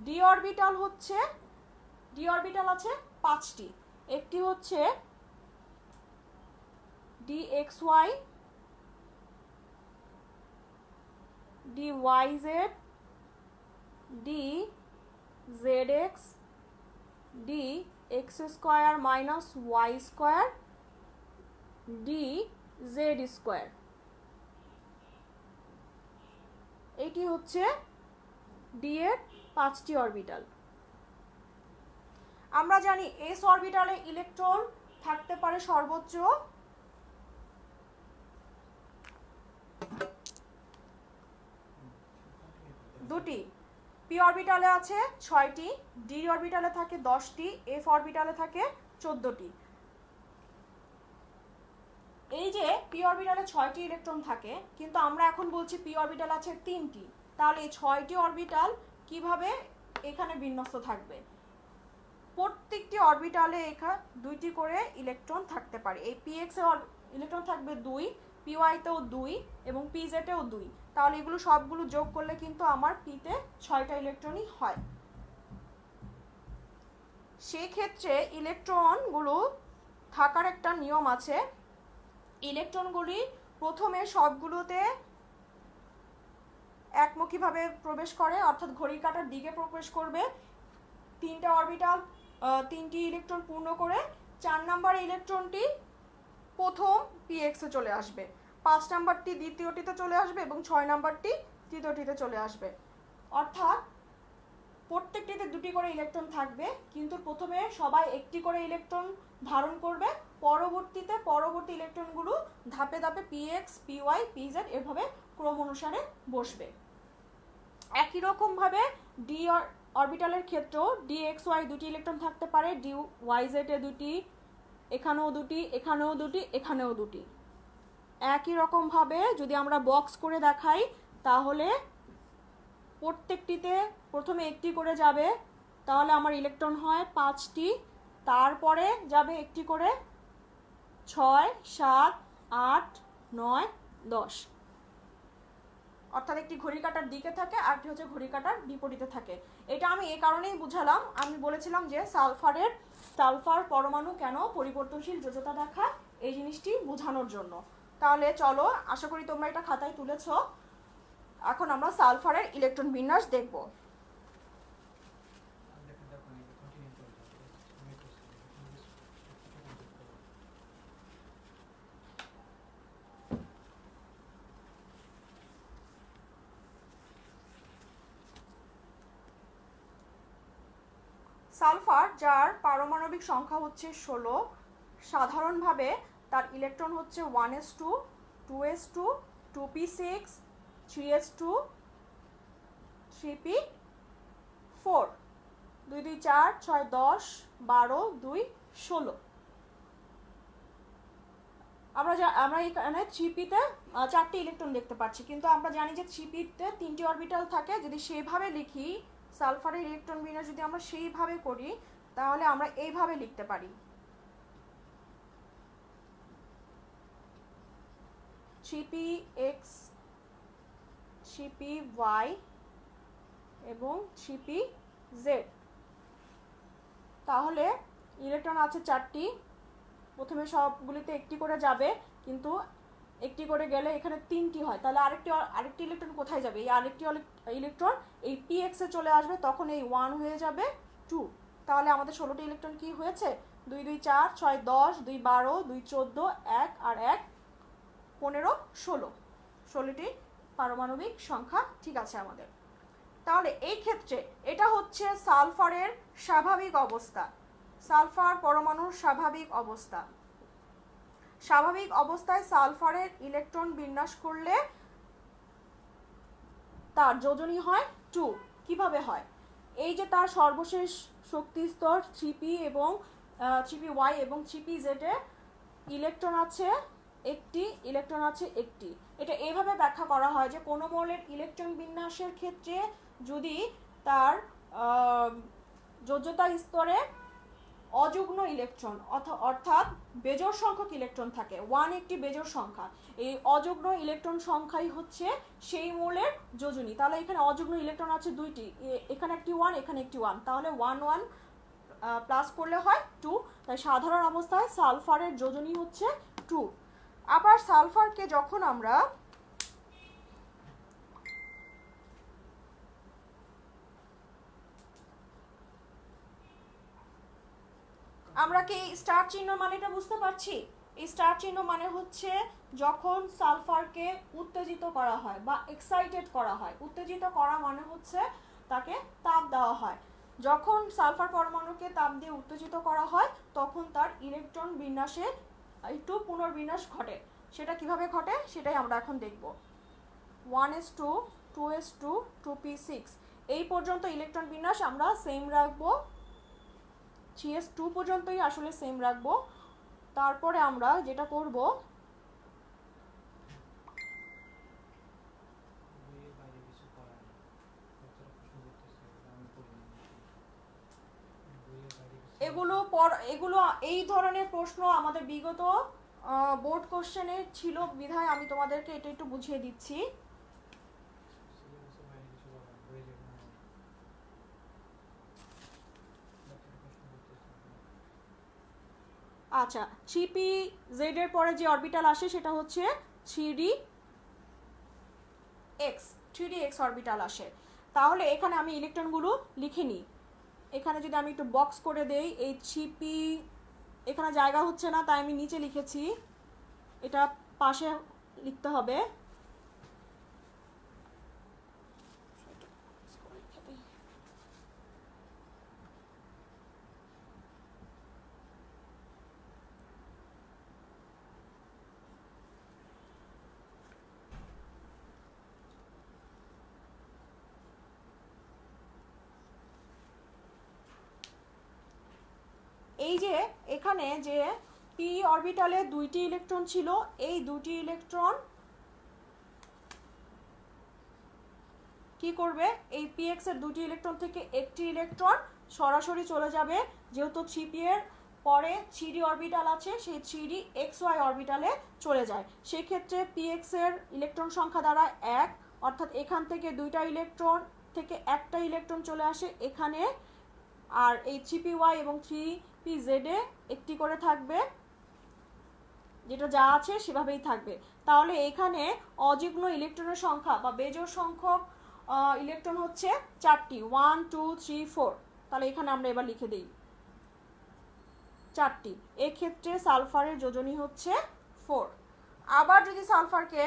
ডি অরবিটাল হচ্ছে, ডি অরবিটাল আছে 5টি। একটি হচ্ছে dxy, dyz, dzx, dx square minus Y square, dz square. এটি হচ্ছে ডি এর 5টি অরবিটাল। আমরা জানি এস অরবিটালে ইলেকট্রন থাকতে পারে সর্বোচ্চ 2টি, পি অরবিটালে আছে 6টি, ডি অরবিটালে থাকে 10টি, এফ অরবিটালে থাকে 14টি। এই যে পি অরবিটালে 6টি ইলেকট্রন থাকে, কিন্তু আমরা এখন বলছি পি অরবিটাল আছে 3টি, তাহলে এই 6টি অরবিটাল কিভাবে এখানে বিন্যস্ত থাকবে? প্রত্যেকটি অরবিটালে এখানে 2টি করে ইলেকট্রন থাকতে পারে। এই px এ ইলেকট্রন থাকবে 2, py তেও 2 এবং pz এও 2। তাহলে এগুলো সবগুলো যোগ করলে কিন্তু আমার পিতে 6টা ইলেকট্রনই হয়। সেই ক্ষেত্রে ইলেকট্রনগুলো থাকার একটা নিয়ম আছে। ইলেকট্রনগুলি প্রথমে সবগুলোতে একমুখীভাবে প্রবেশ করে, অর্থাৎ ঘড়ির কাঁটার দিকে প্রবেশ করবে। 3টা অরবিটাল 3টি ইলেকট্রন পূর্ণ করে 4 নাম্বার ইলেকট্রনটি প্রথম px এ চলে আসবে, 5 নাম্বারটি দ্বিতীয়টিতে চলে আসবে এবং 6 নাম্বারটি তৃতীয়টিতে চলে আসবে। অর্থাৎ প্রত্যেকটিতে 2টি করে ইলেকট্রন থাকবে, কিন্তু প্রথমে সবাই একটি করে ইলেকট্রন ধারণ করবে, পরবর্তীতে পরবর্তী ইলেকট্রনগুলো ধাপে ধাপে px, py, pz এভাবে ক্রম অনুসারে বসবে। একই রকমভাবে ডি অরবিটালের ক্ষেত্রেও dxy 2টি ইলেকট্রন থাকতে পারে, dyz এ 2টি, এখানেও 2টি, এখানেও 2টি, এখানেও 2টি। একই রকমভাবে যদি আমরা বক্স করে দেখাই, তাহলে প্রত্যেকটিতে প্রথমে একটি করে যাবে, তাহলে আমার ইলেকট্রন হয় 5টি, তারপরে যাবে একটি করে 6, 7, 8, 9, 10। অর্থাৎ একটি ঘড়ি কাঁটার দিকে থাকে, আরটি হচ্ছে ঘড়ি কাঁটার বিপরীতে থাকে। এটা আমি এই কারণেই বুঝালাম, আমি বলেছিলাম যে সালফার পরমাণু কেন পরিবর্তনশীল যোজ্যতা দেখায়, এই জিনিসটি বোঝানোর জন্য। তাহলে চলো, আশা করি তোমরা এটা খাতায় তুলেছো। এখন আমরা সালফারের ইলেকট্রন বিন্যাস দেখব। সালফার, যার পারমাণবিক সংখ্যা হচ্ছে 16, সাধারণভাবে তার ইলেকট্রন হচ্ছে 1s2, 2s2, 2p6, 3s2, 3p4, 2 2 4 6 10 12 2 16। আমরা এখানে 3pতে 4টি ইলেকট্রন দেখতে পাচ্ছি, কিন্তু আমরা জানি যে 3pতে 3টি অরবিটাল থাকে। যদি সেইভাবে লিখি, সালফারের ইলেকট্রন বিন্যাস যদি আমরা সেইভাবে করি, তাহলে আমরা এইভাবে লিখতে পারি: 3px, 3py এবং 3pz। তাহলে ইলেকট্রন আছে 4টি, প্রথমে সবগুলিতে একটি করে যাবে, কিন্তু একটি করে গেলে এখানে 3টি হয়, তাহলে আরেকটি ইলেকট্রন কোথায় যাবে? এই আরেকটি ইলেকট্রন এই px এ চলে আসবে, তখন এই 1 হয়ে যাবে 2। তাহলে আমাদের 16টি ইলেকট্রন কি হয়েছে? 2 2 4 6 10, 2 12, 2 14, 1 আর 1 15, 16। 16টি পারমাণবিক সংখ্যা ঠিক আছে আমাদের। তাহলে এই ক্ষেত্রে এটা হচ্ছে সালফারের স্বাভাবিক অবস্থা, সালফার পরমাণুর স্বাভাবিক অবস্থা। স্বাভাবিক অবস্থায় সালফারের ইলেকট্রন বিন্যাস করলে তার যোজনী হয় 2। কিভাবে হয়? এই যে তার সর্বশেষ শক্তি স্তর 3p এবং 3py এবং 3pz এ ইলেকট্রন আছে একটি, ইলেকট্রন আছে একটি। এটা এভাবে ব্যাখ্যা করা হয় যে কোনো মৌলের ইলেকট্রন বিন্যাসের ক্ষেত্রে যদি তার যোজ্যতা স্তরে অযুগ্ম ইলেকট্রন অর্থাৎ বেজোড় সংখ্যক ইলেকট্রন থাকে, 1 একটি বেজোড় সংখ্যা, এই অযুগ্ম ইলেকট্রন সংখ্যাই হচ্ছে সেই মৌলের যোজনী। তাহলে এখানে অযুগ্ম ইলেকট্রন আছে দুইটি, এখানে একটি 1 এখানে একটি 1, তাহলে 1 1 প্লাস করলে হয় 2। তাই সাধারণ অবস্থায় সালফারের যোজনী হচ্ছে 2। আবার সালফারকে যখন আমরা কি স্টার চিহ্ন মানেটা বুঝতে পারছি? এই স্টার চিহ্ন মানে হচ্ছে যখন সালফারকে উত্তেজিত করা হয় বা এক্সাইটেড করা হয়। উত্তেজিত করা মানে হচ্ছে তাকে তাপ দেওয়া হয়। যখন সালফার পরমাণুকে তাপ দিয়ে উত্তেজিত করা হয় তখন তার ইলেকট্রন বিন্যাসে একটু পুনর্বিন্যাস ঘটে। সেটা কিভাবে ঘটে সেটাই আমরা এখন দেখব। 1s2 2s2 2p6 এই পর্যন্ত ইলেকট্রন বিন্যাস আমরা সেম রাখবো, 3s2 পর্যন্তই আসলে সেম রাখবো। তারপরে আমরা যেটা করব, এগুলো এই ধরনের প্রশ্ন আমাদের বিগত বোর্ড কোশ্চেনে ছিল বিধায় আমি তোমাদেরকে এটা একটু বুঝিয়ে দিচ্ছি। আচ্ছা, 3pz এর পরে যে অরবিটাল আসে সেটা হচ্ছে 3dx অরবিটাল আসে। তাহলে এখানে আমি ইলেকট্রনগুলো লিখে নিই। এখানে যদি আমি একটু বক্স করে দেই, এই 3p এখানে জায়গা হচ্ছে না তাই আমি নিচে লিখেছি, এটা পাশে লিখতে হবে। এই যে এখানে যে p অরবিটালে দুইটি ইলেকট্রন ছিল, এই দুটি ইলেকট্রন কি করবে, এই px এর দুটি ইলেকট্রন থেকে একটি ইলেকট্রন সরাসরি চলে যাবে, যেহেতু 3p এর পরে 3d অরবিটাল আছে সেই 3dxy অরবিটালে চলে যায়। সেই ক্ষেত্রে px এর ইলেকট্রন সংখ্যা দ্বারা 1, অর্থাৎ এখান থেকে দুইটা ইলেকট্রন থেকে একটা ইলেকট্রন চলে আসে এখানে, আর এই 3py এবং 3pz এ একটি করে থাকবে, যেটা যা আছে সেভাবেই থাকবে। তাহলে এখানে অযুগ্ম ইলেকট্রনের সংখ্যা বা বেজোড় সংখ্যক ইলেকট্রন হচ্ছে 4টি, 1 2 3 4। তাহলে এখানে আমরা এবার লিখে দিই 4টি। এক্ষেত্রে সালফারের যোজনী হচ্ছে 4। আবার যদি সালফারকে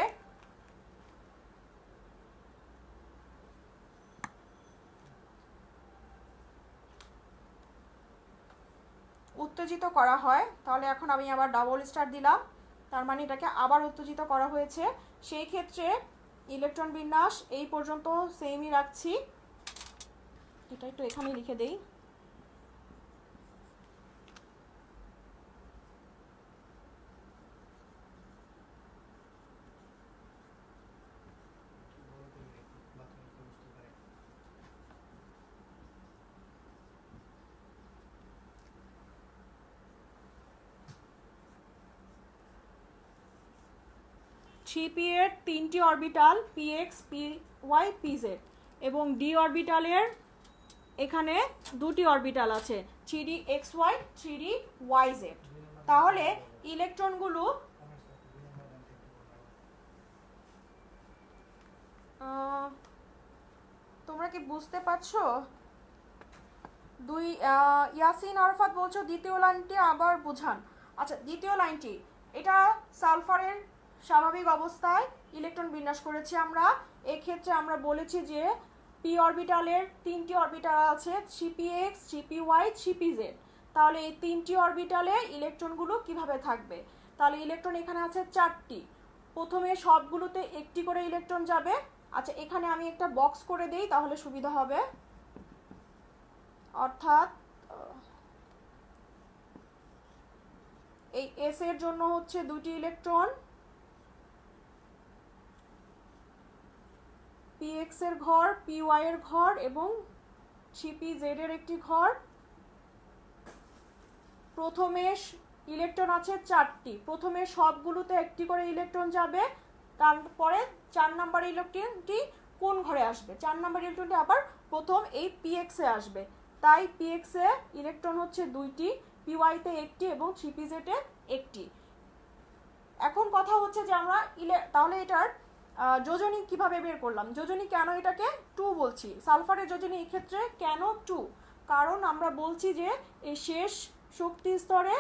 উত্তেজিত করা হয়, তাহলে এখন আমি আবার ডাবল স্টার দিলাম, তার মানে এটাকে আবার উত্তেজিত করা হয়েছে। সেই ক্ষেত্রে ইলেকট্রন বিন্যাস এই পর্যন্ত সেমই রাখছি, এটা একটু এখানে লিখে দেই। থ্রি পি এর তিনটি অরবিটাল px py pz এবং ডি অরবিটালের এখানে দুটি অরবিটাল আছে 3dxy 3dyz। তাহলে ইলেকট্রনগুলো তোমরা কি বুঝতে পারছো? ইয়াসিন আরফাত বলছো দ্বিতীয় লাইনটি আবার বোঝান। আচ্ছা, দ্বিতীয় লাইনটি এটা সালফারের স্বাভাবিক অবস্থায় ইলেকট্রন বিন্যাস করেছি আমরা। এক্ষেত্রে আমরা বলেছি যে পি অরবিটালের তিনটি অরবিটাল আছে 3px 3py 3pz। তাহলে এই তিনটি অরবিটালে ইলেকট্রনগুলো কিভাবে থাকবে? তাহলে ইলেকট্রন এখানে আছে 4টি, প্রথমে সবগুলোতে একটি করে ইলেকট্রন যাবে। আচ্ছা, এখানে আমি একটা বক্স করে দেই তাহলে সুবিধা হবে। অর্থাৎ এই এস এর জন্য হচ্ছে দুটি ইলেকট্রন, পি এক্স এর ঘর, পি ওয়াই এর ঘর এবং সিপি জেড এর একটি ঘর। প্রথমে ইলেকট্রন আছে 4টি, প্রথমে সবগুলোতে একটি করে ইলেকট্রন যাবে, তারপরে 4 নম্বর ইলেকট্রনটি কোন ঘরে আসবে? 4 নম্বর ইলেকট্রনটি আবার প্রথম এই পি এক্স এ আসবে, তাই পি এক্স এ ইলেকট্রন হচ্ছে 2টি, পি ওয়াই তে 1টি এবং সিপি জেড এ 1টি। এখন কথা হচ্ছে যে আমরা তাহলে এটার যোজনী কিভাবে বের করলাম? যোজনী কেন এটাকে 2 বলছি? সালফারের যোজনী এই ক্ষেত্রে কেন 2? কারণ আমরা বলছি যে এই শেষ শক্তি স্তরে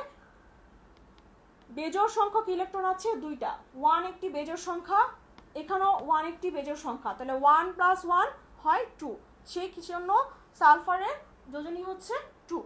বেজোড় সংখ্যক ইলেকট্রন আছে 2টা, 1 একটি বেজোড় সংখ্যা, এখানেও 1 একটি বেজোড় সংখ্যা, তাহলে 1 + 1 হয় 2, সেই জন্য সালফারের যোজনী হচ্ছে 2।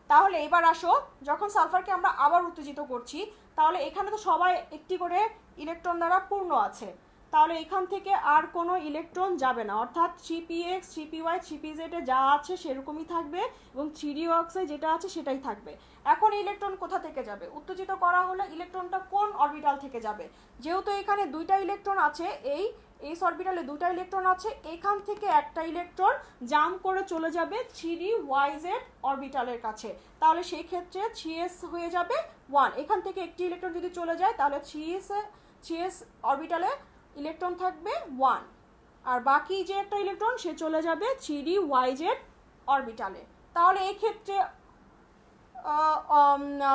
তাহলে এবার আসো, যখন সালফারকে আমরা আবার উত্তেজিত করছি, তাহলে এখানে তো সবাই একটি করে ইলেকট্রন দ্বারা পূর্ণ আছে, তাহলে এখান থেকে আর কোনো ইলেকট্রন যাবে না, অর্থাৎ 3px 3py 3pz এ যা আছে সেরকমই থাকবে এবং 3d-oxy যেটা আছে সেটাই থাকবে। এখন ইলেকট্রন কোথা থেকে যাবে? উত্তেজিত করা হলে ইলেকট্রনটা কোন অরবিটাল থেকে যাবে? যেহেতু এখানে 2টা ইলেকট্রন আছে, এই এস অরবিটালে 2টা ইলেকট্রন আছে, এখান থেকে একটা ইলেকট্রন জাম্প করে চলে যাবে 3d-yz অরবিটালের কাছে, তাহলে সেই ক্ষেত্রে 3s হয়ে যাবে 1। এখান থেকে একটি ইলেকট্রন যদি চলে যায় তাহলে 3s অরবিটালে ইলেকট্রন থাকবে 1, আর বাকি যে একটা ইলেকট্রন সে চলে যাবে 3d-yz অরবিটালে। তাহলে এই ক্ষেত্রে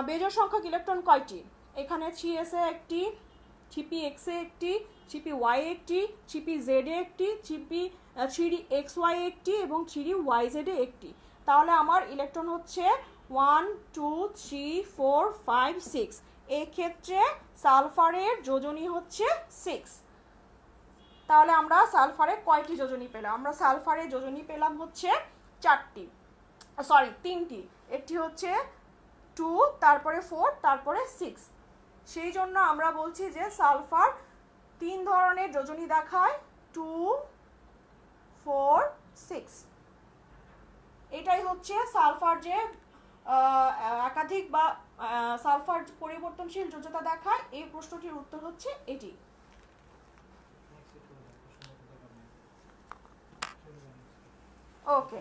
বেজোড় সংখ্যক ইলেকট্রন কয়টি? এখানে 3s এ একটি, 3px এ একটি, 3py একটি, 3pz এ একটি, 3dxy একটি এবং 3dyz এ একটি। তাহলে আমার ইলেকট্রন হচ্ছে 1 2 3 4 5 6। এই ক্ষেত্রে সালফারের যোজনী হচ্ছে 6। তাহলে আমরা সালফারে কয়টি যোজনী পেলাম? আমরা সালফারে যোজনী পেলাম হচ্ছে 3টি। একটি হচ্ছে 2, তারপরে 4, তারপরে 6। সেই জন্য আমরা বলছি যে সালফার 3 ধরনের যোজনী দেখায়, 2 4 6। এটাই হচ্ছে সালফার যে একাধিক বা সালফার পরিবর্তনশীল যোজ্যতা দেখায়, এই প্রশ্নটির উত্তর হচ্ছে এটি। ওকে,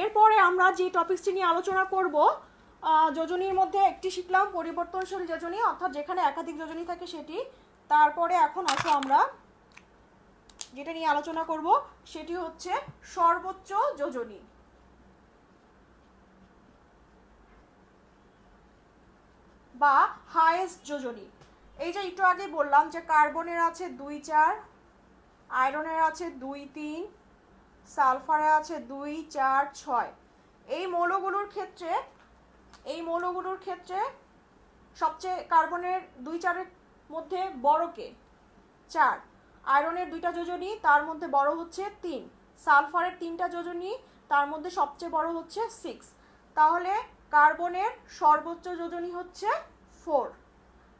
এরপরে আমরা যে টপিকটি নিয়ে আলোচনা করব, যোজনীর মধ্যে একটি শিখলাম পরিবর্তনশীল যোজনী, অর্থাৎ যেখানে একাধিক যোজনী থাকে সেটি। তারপরে এখন আসো আমরা যেটা নিয়ে আলোচনা করব সেটি হচ্ছে সর্বোচ্চ যোজনী বা হাইয়েস্ট যোজনী। এই যে একটু আগে বললাম যে কার্বনের আছে 2 4, আয়রনের আছে 2 3, সালফারে আছে 2 4 6। এই মৌলগুলোর ক্ষেত্রে সবচেয়ে কার্বনের 2 4 এর মধ্যে বড় কে? 4। আয়রনের 2টা যোজনী, তার মধ্যে বড় হচ্ছে 3। সালফারের 3টা যোজনী, তার মধ্যে সবচেয়ে বড় হচ্ছে 6। তাহলে কার্বনের সর্বোচ্চ যোজনী হচ্ছে 4,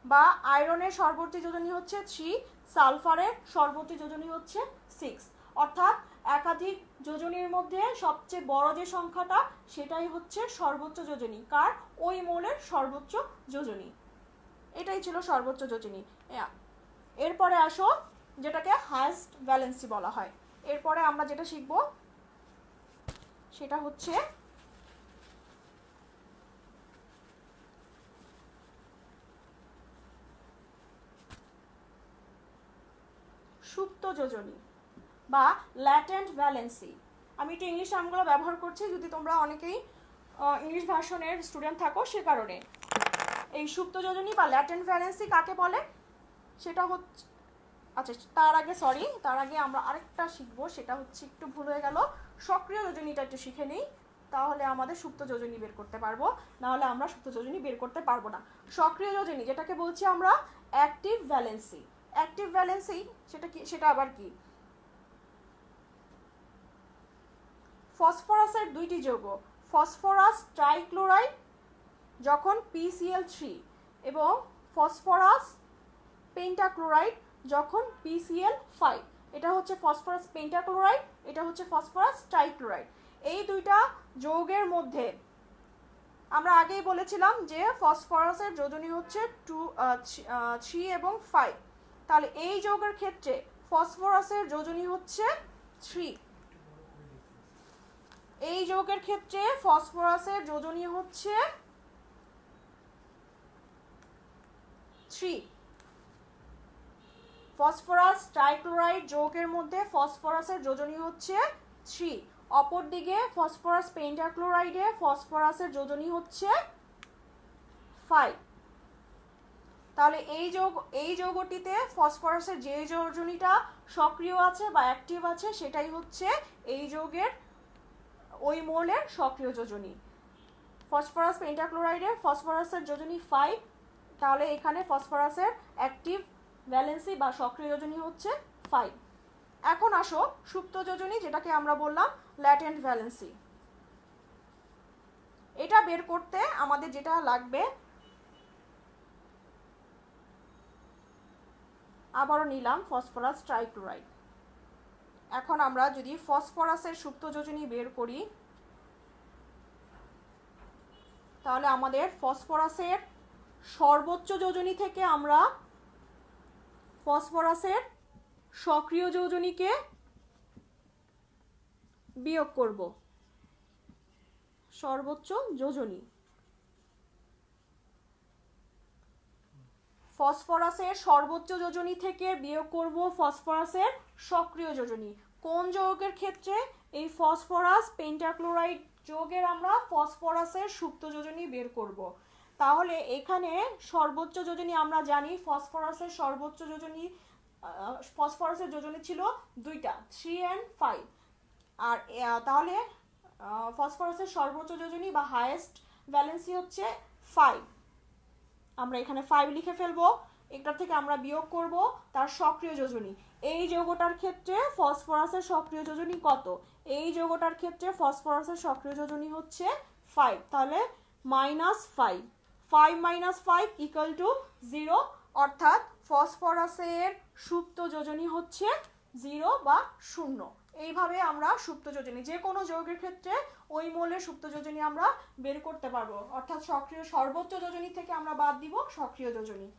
বা আয়রনের সর্বোচ্চ যোজনী হচ্ছে 3, সালফারের সর্বোচ্চ যোজনী হচ্ছে 6। অর্থাৎ একাধিক যোজনীর মধ্যে সবচেয়ে বড় যে সংখ্যাটা সেটাই হচ্ছে সর্বোচ্চ যোজনী। কার? ওই মৌলের সর্বোচ্চ যোজনী। এটাই ছিল সর্বোচ্চ যোজনী। এরপরে আসো যেটাকে হাইয়েস্ট ভ্যালেন্সি বলা হয়। এরপরে আমরা যেটা শিখব সেটা হচ্ছে সুপ্ত যোজনী বা ল্যাটেন্ট ভ্যালেন্সি। আমি একটু ইংলিশ নামগুলো ব্যবহার করছি, যদি তোমরা অনেকেই ইংলিশ ভার্সনের স্টুডেন্ট থাকো সে কারণে। এই সুপ্ত যোজনী বা ল্যাটেন্ট ভ্যালেন্সি কাকে বলে সেটা হচ্ছে, আচ্ছা তার আগে আমরা আরেকটা শিখবো, সেটা হচ্ছে একটু ভুল হয়ে গেল, সক্রিয় যোজনীটা একটু শিখে নিই, তাহলে আমাদের সুপ্ত যোজনী বের করতে পারবো, নাহলে আমরা সুপ্ত যোজনী বের করতে পারবো না। সক্রিয় যোজনী যেটাকে বলছি আমরা অ্যাক্টিভ ভ্যালেন্সি। অ্যাক্টিভ ভ্যালেন্সি সেটা আবার কি? ফসফরাসের 2টি যৌগ, ফসফরাস ট্রাইক্লোরাইড যখন PCl3 এবং ফসফরাস পেন্টাক্লোরাইড যখন PCl5। এটা হচ্ছে ফসফরাস পেন্টাক্লোরাইড, এটা হচ্ছে ফসফরাস ট্রাইক্লোরাইড। এই দুইটা যৌগের মধ্যে আমরা আগেই বলেছিলাম যে ফসফরাসের যোজনী হচ্ছে 3 এবং 5। তাহলে এই যৌগের ক্ষেত্রে ফসফরাসের যোজনী হচ্ছে 3। এই যৌগের ক্ষেত্রে ফসফরাসের যোজনী হচ্ছে 3। ফসফরাস ট্রাইক্লোরাইড যৌগের মধ্যে ফসফরাসের যোজনী হচ্ছে 3। অপরদিকে ফসফরাস পেন্টাক্লোরাইডে ফসফরাসের যোজনী হচ্ছে 5। তাহলে এই যৌগটিতে ফসফরাসের যে যোজনীটা সক্রিয় আছে বা অ্যাক্টিভ আছে সেটাই হচ্ছে এই যৌগের ওই মোলের সক্রিয় যোজনী। ফসফরাস পেন্টাক্লোরাইডে ফসফরাসের যোজনী 5, তাহলে এখানে ফসফরাসের অ্যাক্টিভ ভ্যালেন্সি বা সক্রিয় যোজনী হচ্ছে 5। এখন আসো সুপ্ত যোজনী, যেটাকে আমরা বললাম ল্যাটেন্ট ভ্যালেন্সি। এটা বের করতে আমাদের যেটা লাগবে, আবারও নিলাম ফসফরাস ট্রাইক্লোরাইড। এখন আমরা যদি ফসফরাসের সুপ্ত যোজনী বের করি, তাহলে আমাদের ফসফরাসের সর্বোচ্চ যোজনী থেকে আমরা ফসফরাসের সক্রিয় যোজনীকে বিয়োগ করব। সর্বোচ্চ যোজনী, ফসফরাসের সর্বোচ্চ যোজনী থেকে বিয়োগ করব ফসফরাসের সক্রিয় যোজনী। কোন যৌগের ক্ষেত্রে? এই ফসফরাস পেন্টাক্লোরাইড যৌগের আমরা ফসফরাসের সুপ্ত যোজনী বের করব। তাহলে এখানে সর্বোচ্চ যোজনী আমরা জানি, ফসফরাসের সর্বোচ্চ যোজনী ফসফরাসের যোজনী ছিল দুইটা, 3 and 5। আর তাহলে ফসফরাসের সর্বোচ্চ যোজনী বা হাইয়েস্ট ভ্যালেন্সি হচ্ছে 5। আমরা এখানে 5 লিখে ফেলবো। এটার থেকে আমরা বিয়োগ করব তার সক্রিয় যোজনী। এই যৌগটার ক্ষেত্রে ফসফরাসের সক্রিয় যোজনী কত? এই যৌগটার ক্ষেত্রে ফসফরাসের সক্রিয় যোজনী হচ্ছে 5। তাহলে -5, 5 - 5 = 0, অর্থাৎ ফসফরাসের সুপ্ত যোজনী হচ্ছে 0 বা 0। এইভাবে আমরা সুপ্ত যোজনী, যে কোনো যৌগের ক্ষেত্রে ওই মোলের সুপ্ত যোজনী আমরা বের করতে পারবো, অর্থাৎ সক্রিয় সর্বোচ্চ যোজনী থেকে আমরা বাদ দিব সক্রিয় যোজনী।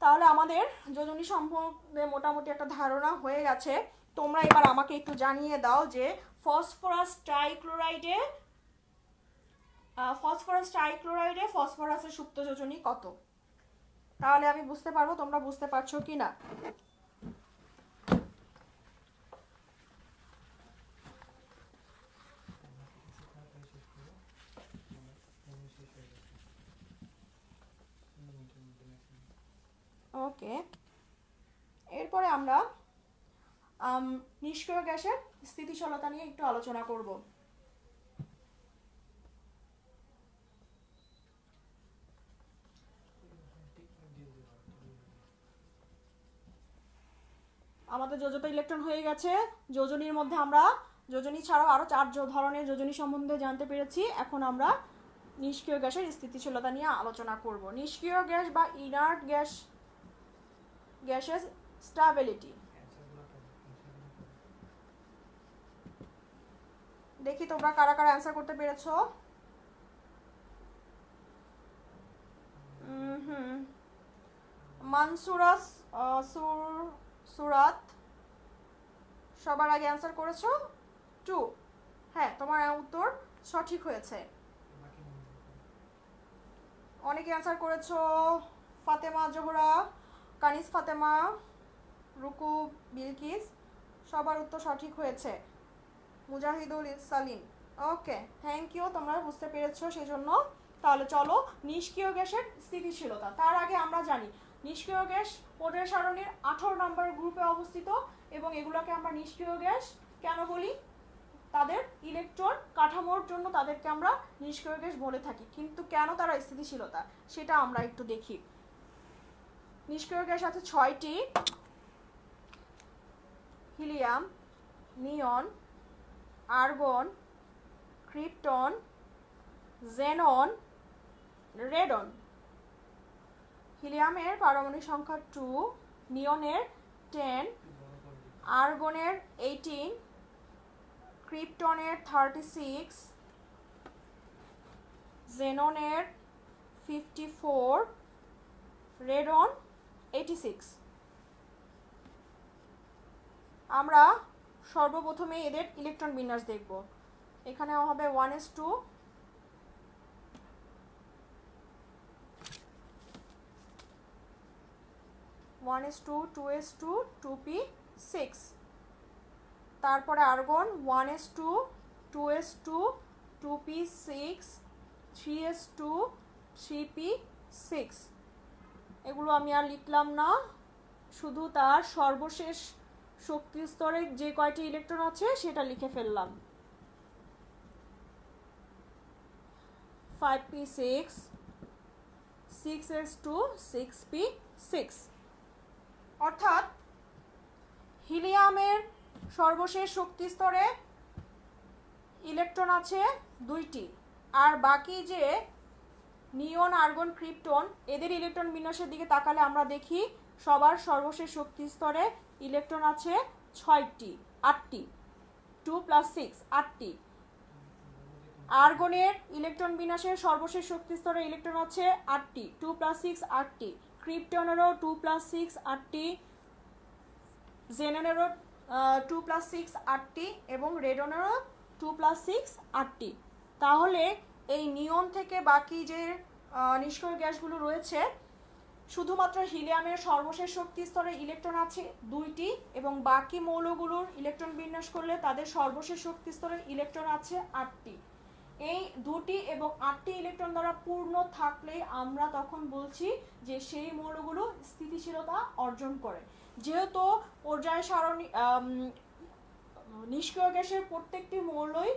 তাহলে আমাদের যোজনী সম্পর্কে মোটামুটি একটা ধারণা হয়ে গেছে। তোমরা এবার আমাকে একটু জানিয়ে দাও যে ফসফরাস ট্রাইক্লোরাইডে ফসফরাসের সুপ্ত যোজনী কত? তাহলে আমি বুঝতে পারবো তোমরা বুঝতে পারছো কি না। ওকে, এরপরে আমরা নিষ্ক্রিয় গ্যাসের স্থিতিশীলতা নিয়ে একটু আলোচনা করব। আমাদের যোজিত ইলেকট্রন হয়ে গেছে। যোজনীর মধ্যে আমরা যোজনী ছাড়াও আরো 4 ধরনের যোজনী সম্বন্ধে জানতে পেরেছি। এখন আমরা নিষ্ক্রিয় গ্যাসের স্থিতিশীলতা নিয়ে আলোচনা করব। নিষ্ক্রিয় গ্যাস বা ইনার্ট গ্যাসের স্টেবিলিটি। দেখি তোমরা কারা কারা অ্যান্সার করতে পেরেছো। মানসুরাস সুরাত সবার আগে অ্যান্সার করেছো 2। হ্যাঁ, তোমার উত্তর সঠিক হয়েছে। অনেকে অ্যান্সার করেছো ফাতেমা জোহরা, কানিস ফাতেমা, রুকু বিলকিস, সবার উত্তর সঠিক হয়েছে। মুজাহিদুল সালিম, ওকে, থ্যাংক ইউ, তোমরা বুঝতে পেরেছো সেই জন্য। তাহলে চলো নিষ্ক্রিয় গ্যাসের স্থিতিশীলতা। তার আগে আমরা জানি নিষ্ক্রিয় গ্যাস পর্যায় সারণীর 18 নম্বর গ্রুপে অবস্থিত, এবং এগুলোকে আমরা নিষ্ক্রিয় গ্যাস কেন বলি? তাদের ইলেকট্রন কাঠামোর জন্য তাদেরকে আমরা নিষ্ক্রিয় গ্যাস বলে থাকি। কিন্তু কেন তারা স্থিতিশীলতা সেটা আমরা একটু দেখি। নিষ্ক্রিয় গ্যাস আছে 6টি: হিলিয়াম, নিয়ন, আর্গন, ক্রিপ্টন, জেনন, রেডন, হিলিয়ামের পারমাণবিক সংখ্যা 2, নিয়নের 10, আর্গনের 18, ক্রিপ্টনের 36, জেননের 54, রেডন 86। আমরা সর্বপ্রথমে এদের ইলেকট্রন বিন্যাস দেখব। এখানে হবে 1s2, 1s2, 2s2, 2p6, তারপরে argon 1s2, 2s2, 2p6, 3s2, 3p6। এগুলো আমি আর লিখলাম না, শুধু তার সর্বশেষ শক্তি স্তরে যে কয়টি ইলেকট্রন আছে সেটা লিখে ফেললাম। 5p6, 6s2, 6p6। অর্থাৎ হিলিয়ামের সর্বশেষ শক্তি স্তরে ইলেকট্রন আছে 2টি, আর বাকি যে নিয়ন, আর্গন, ক্রিপ্টন এদের ইলেকট্রন বিন্যাসের দিকে তাকালে আমরা দেখি সবার সর্বশেষ শক্তি স্তরে ইলেকট্রন আছে 6টি, 8টি, 2 + 6 8টি। আর্গনের ইলেকট্রন বিন্যাসের সর্বশেষ শক্তি স্তরে ইলেকট্রন আছে 8টি, 2 + 6 8টি। ক্রিপ্টনেরও 2 + 6 8টি, জেননেরও 2 + 6 8টি এবং রেডনেরও 2 + 6 8টি। তাহলে এই নিয়ন থেকে বাকি যে নিষ্ক্রিয় গ্যাসগুলো রয়েছে, শুধুমাত্র হিলিয়ামের সর্বশেষ শক্তি স্তরে ইলেকট্রন আছে 2টি এবং বাকি মৌলগুলোর ইলেকট্রন বিন্যাস করলে তাদের সর্বশেষ শক্তি স্তরে ইলেকট্রন আছে 8টি। এই 2টি এবং 8টি ইলেকট্রন দ্বারা পূর্ণ থাকলে আমরা তখন বলছি যে সেই মৌলগুলো স্থিতিশীলতা অর্জন করে। যেহেতু পর্যায় সারণী নিষ্ক্রিয় গ্যাসের প্রত্যেকটি মৌলই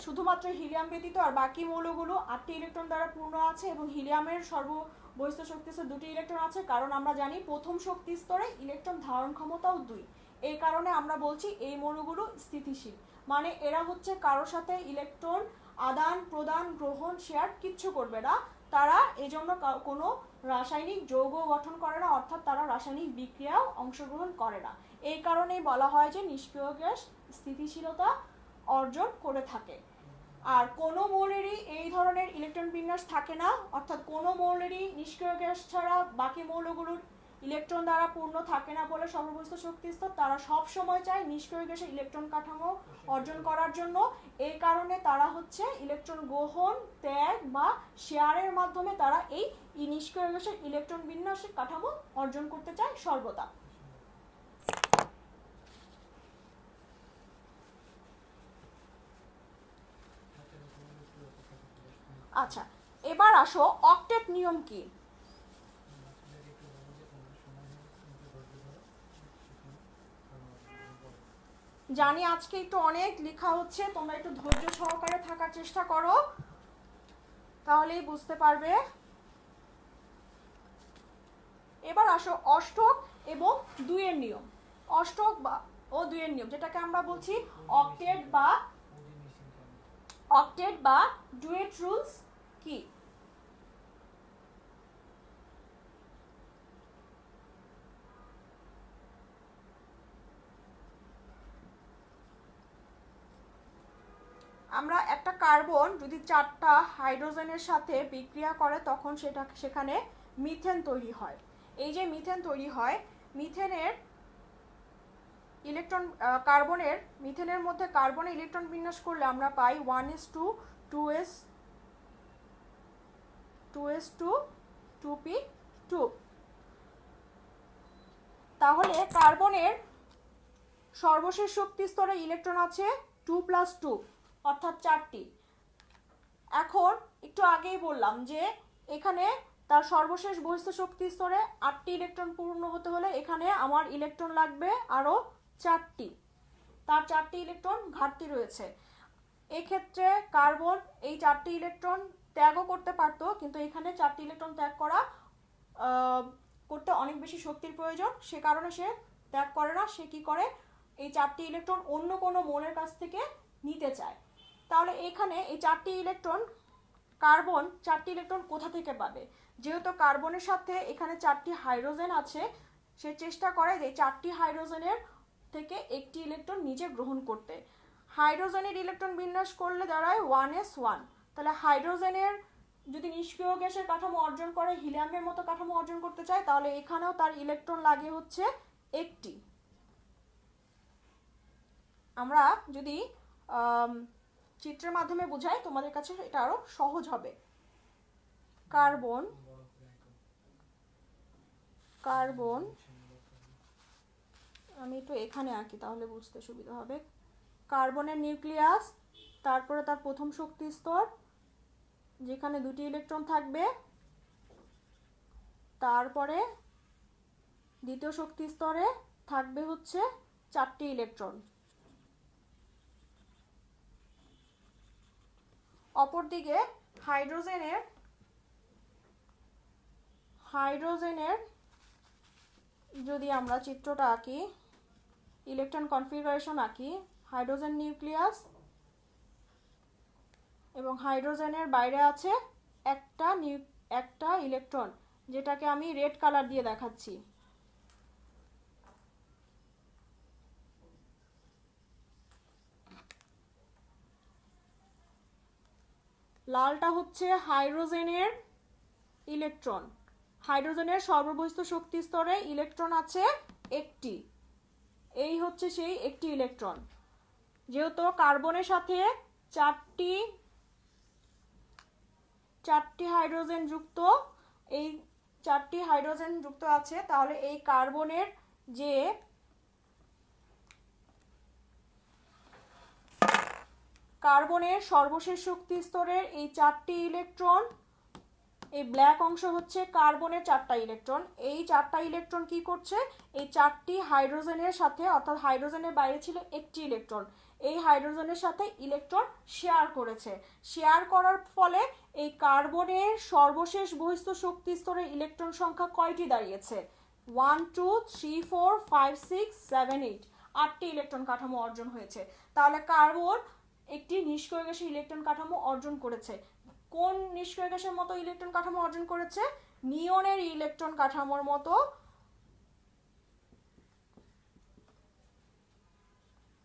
শুধুমাত্র হিলিয়াম ব্যতীত আর বাকি মৌলগুলো 8টি ইলেকট্রন দ্বারা পূর্ণ আছে এবং হিলিয়ামের সর্ববহিস্থ শক্তি স্তরে 2টি ইলেকট্রন আছে, কারণ আমরা জানি প্রথম শক্তি স্তরে ইলেকট্রন ধারণ ক্ষমতাও 2। এই কারণে আমরা বলছি এই মৌলগুলো স্থিতিশীল, মানে এরা হচ্ছে কারোর সাথে ইলেকট্রন আদান প্রদান, গ্রহণ, শেয়ার কিচ্ছু করবে না। তারা এজন্য কোনো রাসায়নিক যৌগ গঠন করে না, অর্থাৎ তারা রাসায়নিক বিক্রিয়াও অংশগ্রহণ করে না। এই কারণেই বলা হয় যে নিষ্ক্রিয় গ্যাস স্থিতিশীলতা অর্জন করে থাকে। আর কোনো মৌলেরই এই ধরনের ইলেকট্রন বিন্যাস থাকে না, অর্থাৎ কোনো মৌলেরই নিষ্ক্রিয় গ্যাস ছাড়া বাকি মৌলগুলোর ইলেকট্রন দ্বারা পূর্ণ থাকে না বলে সর্ববহিস্থ শক্তি স্তর তারা সব সময় চায় নিষ্ক্রিয় গ্যাসের ইলেকট্রন কাঠামো অর্জন করার জন্য। এই কারণে তারা হচ্ছে ইলেকট্রন গ্রহণ, ত্যাগ বা শেয়ারের মাধ্যমে তারা এই নিষ্ক্রিয় গ্যাসের ইলেকট্রন বিন্যাসের কাঠামো অর্জন করতে চায় সর্বদা। আচ্ছা, এবার আসো অক্টেট নিয়ম কি। জানি আজকে একটু অনেক লেখা হচ্ছে, তোমরা একটু ধৈর্য সহকারে থাকার চেষ্টা করো, তাহলেই বুঝতে পারবে। এবার আসো অষ্টক এবং 2-এর নিয়ম। অষ্টক ও 2-এর নিয়ম, যেটাকে আমরা বলছি অক্টেট বা ডুয়েট রুলস কি। আমরা একটা কার্বন যদি 4টা হাইড্রোজেনের সাথে বিক্রিয়া করে তখন সেখানে মিথেন তৈরি হয়। এই যে মিথেন তৈরি হয়, মিথেনের ইলেকট্রন মিথেনের মধ্যে কার্বনের ইলেকট্রন বিন্যাস করলে আমরা পাই 1s2, 2s2, 2p2। তাহলে কার্বনের সর্বশেষ শক্তি স্তরে ইলেকট্রন আছে 2 + 2 অর্থাৎ 4টি। এখন একটু আগেই বললাম যে এখানে তার সর্বশেষ বহিস্থ শক্তি স্তরে 8টি ইলেকট্রন পূর্ণ হতে হলে এখানে আমার ইলেকট্রন লাগবে আরো 4টি, তার 4টি ইলেকট্রন ঘাটতি রয়েছে। এই ক্ষেত্রে কার্বন এই 4টি ইলেকট্রন ত্যাগও করতে পারতো, কিন্তু এখানে 4টি ইলেকট্রন ত্যাগ করতে অনেক বেশি শক্তির প্রয়োজন, সে কারণে সে ত্যাগ করে না। সে কি করে, এই 4টি ইলেকট্রন অন্য কোনো মৌলের কাছ থেকে নিতে চায়। তাহলে এখানে এই 4টি ইলেকট্রন কার্বন 4টি ইলেকট্রন কোথা থেকে পাবে? যেহেতু কার্বনের সাথে এখানে 4টি হাইড্রোজেন আছে, সে চেষ্টা করে যে 4টি হাইড্রোজেনের থেকে একটি ইলেকট্রন নিজে গ্রহণ করতে। হাইড্রোজেনের ইলেকট্রন বিন্যাস করলে দাঁড়ায় 1s1। তাহলে হাইড্রোজেনের যদি নিষ্ক্রিয় গ্যাসের কাঠামো অর্জন করে হিলিয়ামের মতো কাঠামো অর্জন করতে চায়, তাহলে এখানেও তার ইলেকট্রন লাগে হচ্ছে একটি। আমরা যদি চিত্রের মাধ্যমে বুঝাই তোমাদের কাছে এটা আরো সহজ হবে। কার্বন কার্বন আমি একটু এখানে আঁকি তাহলে বুঝতে সুবিধা হবে। কার্বনের নিউক্লিয়াস, তারপরে তার প্রথম শক্তি স্তর যেখানে 2টি ইলেকট্রন থাকবে, তারপরে দ্বিতীয় শক্তি স্তরে থাকবে হচ্ছে 4টি ইলেকট্রন। অপরদিকে হাইড্রোজেনের যদি আমরা চিত্রটা আঁকি, ইলেকট্রন কনফিগারেশন আঁকি, হাইড্রোজেন নিউক্লিয়াস এবং হাইড্রোজেনের বাইরে আছে একটা ইলেকট্রন, যেটাকে আমি রেড কালার দিয়ে দেখাচ্ছি। লালটা হচ্ছে হাইড্রোজেনের ইলেকট্রন। হাইড্রোজেনের সর্ববহিস্থ শক্তি স্তরে ইলেকট্রন আছে একটি, এই হচ্ছে সেই একটি ইলেকট্রন। যেহেতু কার্বনের সাথে 4টি হাইড্রোজেন যুক্ত, এই 4টি হাইড্রোজেন যুক্ত আছে, তাহলে এই কার্বনের যে কার্বনের সর্বশেষ শক্তি স্তরের এই 4টি ইলেকট্রন, এই ব্ল্যাক অংশ হচ্ছে কার্বনের 4টা ইলেকট্রন। এই 4টা ইলেকট্রন কি করছে? এই 4টি হাইড্রোজেনের সাথে, অর্থাৎ হাইড্রোজেনের বাইরে ছিল একটি ইলেকট্রন, এই হাইড্রোজেনের সাথে ইলেকট্রন শেয়ার করেছে। শেয়ার করার ফলে এই কার্বনের সর্বশেষ বহিস্থ শক্তি স্তরের ইলেকট্রন সংখ্যা কয়টি দাঁড়িয়েছে? 1 2 3 4 5 6 7 8, 8টি ইলেকট্রন কাঠামো অর্জন হয়েছে। তাহলে কার্বন একটি নিষ্ক্রিয় গ্যাসের ইলেকট্রন কাঠামো অর্জন করেছে। কোন নিষ্ক্রিয় গ্যাসের মতো ইলেকট্রন কাঠামো অর্জন করেছে? নিয়নের ইলেকট্রন কাঠামোর মতো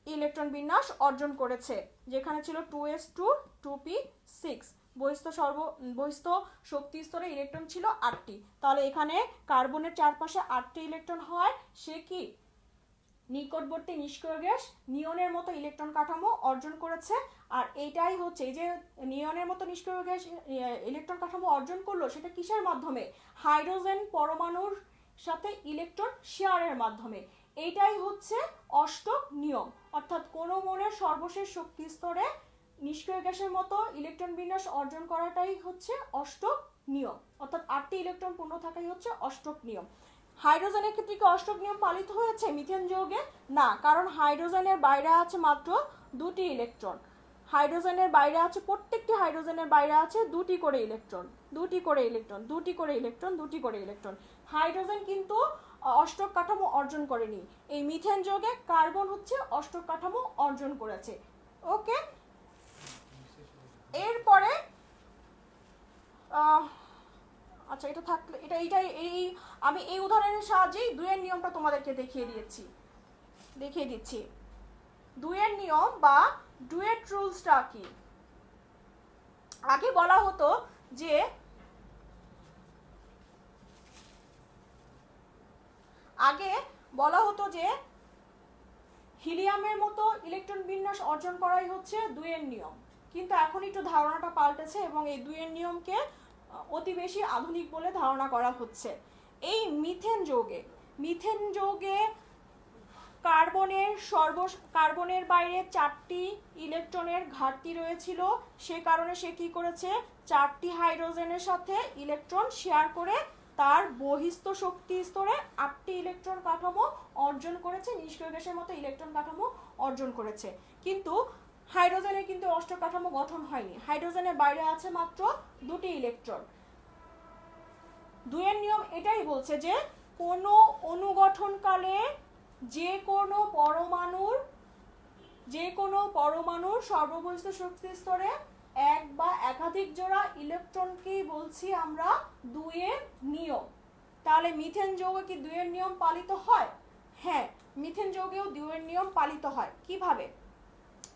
ইলেকট্রন বিন্যাস অর্জন করেছে, যেখানে ছিল 2s2 2p6। বহিস্থ শক্তি স্তরে ইলেকট্রন ছিল 8টি। তাহলে এখানে কার্বনের চারপাশে 8টি ইলেকট্রন হয়, সে কি নিকটবর্তী নিষ্ক্রিয় গ্যাস নিয়নের মতো ইলেকট্রন কাঠামো অর্জন করেছে। আর এইটাই হচ্ছে, এই যে নিয়নের মতো নিষ্ক্রিয় গ্যাস ইলেকট্রন কাঠামো অর্জন করলো, সেটা কিসের মাধ্যমে? হাইড্রোজেন পরমাণুর সাথে ইলেকট্রন শেয়ারের মাধ্যমে। এইটাই হচ্ছে অষ্টক নিয়ম, অর্থাৎ কোনো মৌলের সর্বশেষ শক্তি স্তরে নিষ্ক্রিয় গ্যাসের মতো ইলেকট্রন বিন্যাস অর্জন করাটাই হচ্ছে অষ্টক নিয়ম, অর্থাৎ 8টি ইলেকট্রন পূর্ণ থাকাই হচ্ছে অষ্টক নিয়ম। হাইড্রোজেনের ক্ষেত্রে কি অষ্টক নিয়ম পালিত হয়েছে মিথেন যৌগে? না, কারণ হাইড্রোজেনের বাইরে আছে মাত্র 2টি ইলেকট্রন। হাইড্রোজেনের বাইরে আছে, প্রত্যেকটি হাইড্রোজেনের বাইরে আছে 2টি করে ইলেকট্রন, 2টি করে ইলেকট্রন, 2টি করে ইলেকট্রন, 2টি করে ইলেকট্রন। হাইড্রোজেন কিন্তু অষ্টক কাঠামো অর্জন করেনি। এই মিথেন যৌগে কার্বন হচ্ছে অষ্টক কাঠামো অর্জন করেছে। ওকে, এরপরে আচ্ছা, এটা থাকলে এই আমি এই উদাহরণের সাহায্যেই 2-এর নিয়মটা তোমাদেরকে দেখিয়ে দিচ্ছি। 2-এর নিয়ম বা ডুয়েট রুলসটা কি? আগে বলা হতো যে হিলিয়ামের মতো ইলেকট্রন বিন্যাস অর্জন করাই হচ্ছে 2-এর নিয়ম, কিন্তু এখন একটু ধারণাটা পাল্টেছে এবং এই 2-এর নিয়মকে অতি বেশি আধুনিক বলে ধারণা করা হচ্ছে। এই মিথেন যৌগে কার্বনের বাইরে 4টি ইলেকট্রনের ঘাটতি রয়েছিল, সে কারণে সে কি করেছে? 4টি হাইড্রোজেনের সাথে ইলেকট্রন শেয়ার করে তার বহিস্থ শক্তি স্তরে 8টি ইলেকট্রন কাঠামো অর্জন করেছে, নিষ্ক্রিয় গ্যাসের মতো ইলেকট্রন কাঠামো অর্জন করেছে। কিন্তু হাইড্রোজেনের কিন্তু অষ্টক কাঠামো গঠন হয়নি, হাইড্রোজেনের বাইরে আছে মাত্র 2টি ইলেকট্রন। 2-এর নিয়ম এটাই বলছে যে কোনো অনুগঠনকালে যে কোনো পরমাণুর সর্ববহিস্থ শক্তি স্তরে এক বা একাধিক জোড়া ইলেকট্রনকেই বলছি আমরা দুইয়ের নিয়ম। তাহলে মিথেন যৌগে কি দুইয়ের নিয়ম পালিত হয়? হ্যাঁ, মিথেন যৌগেও দুইয়ের নিয়ম পালিত হয়। কিভাবে?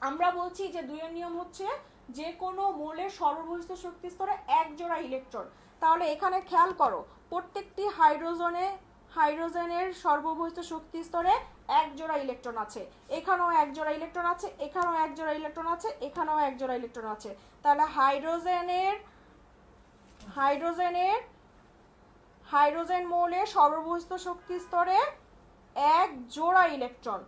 আমরা বলছি যে দুইয়ের নিয়ম হচ্ছে যে কোনো মোলের সর্ববহিষ্ঠ শক্তি স্তরে এক জোড়া ইলেকট্রন। তাহলে এখানে খেয়াল করো, প্রত্যেকটি হাইড্রোজেনের সর্ববহিষ্ঠ শক্তি স্তরে এক জোড়া ইলেকট্রন আছে, এখানেও এক জোড়া ইলেকট্রন আছে, এখানেও এক জোড়া ইলেকট্রন আছে, এখানেও এক জোড়া ইলেকট্রন আছে। তাহলে হাইড্রোজেন মৌলের সর্ববহিষ্ঠ শক্তি স্তরে এক জোড়া ইলেকট্রন।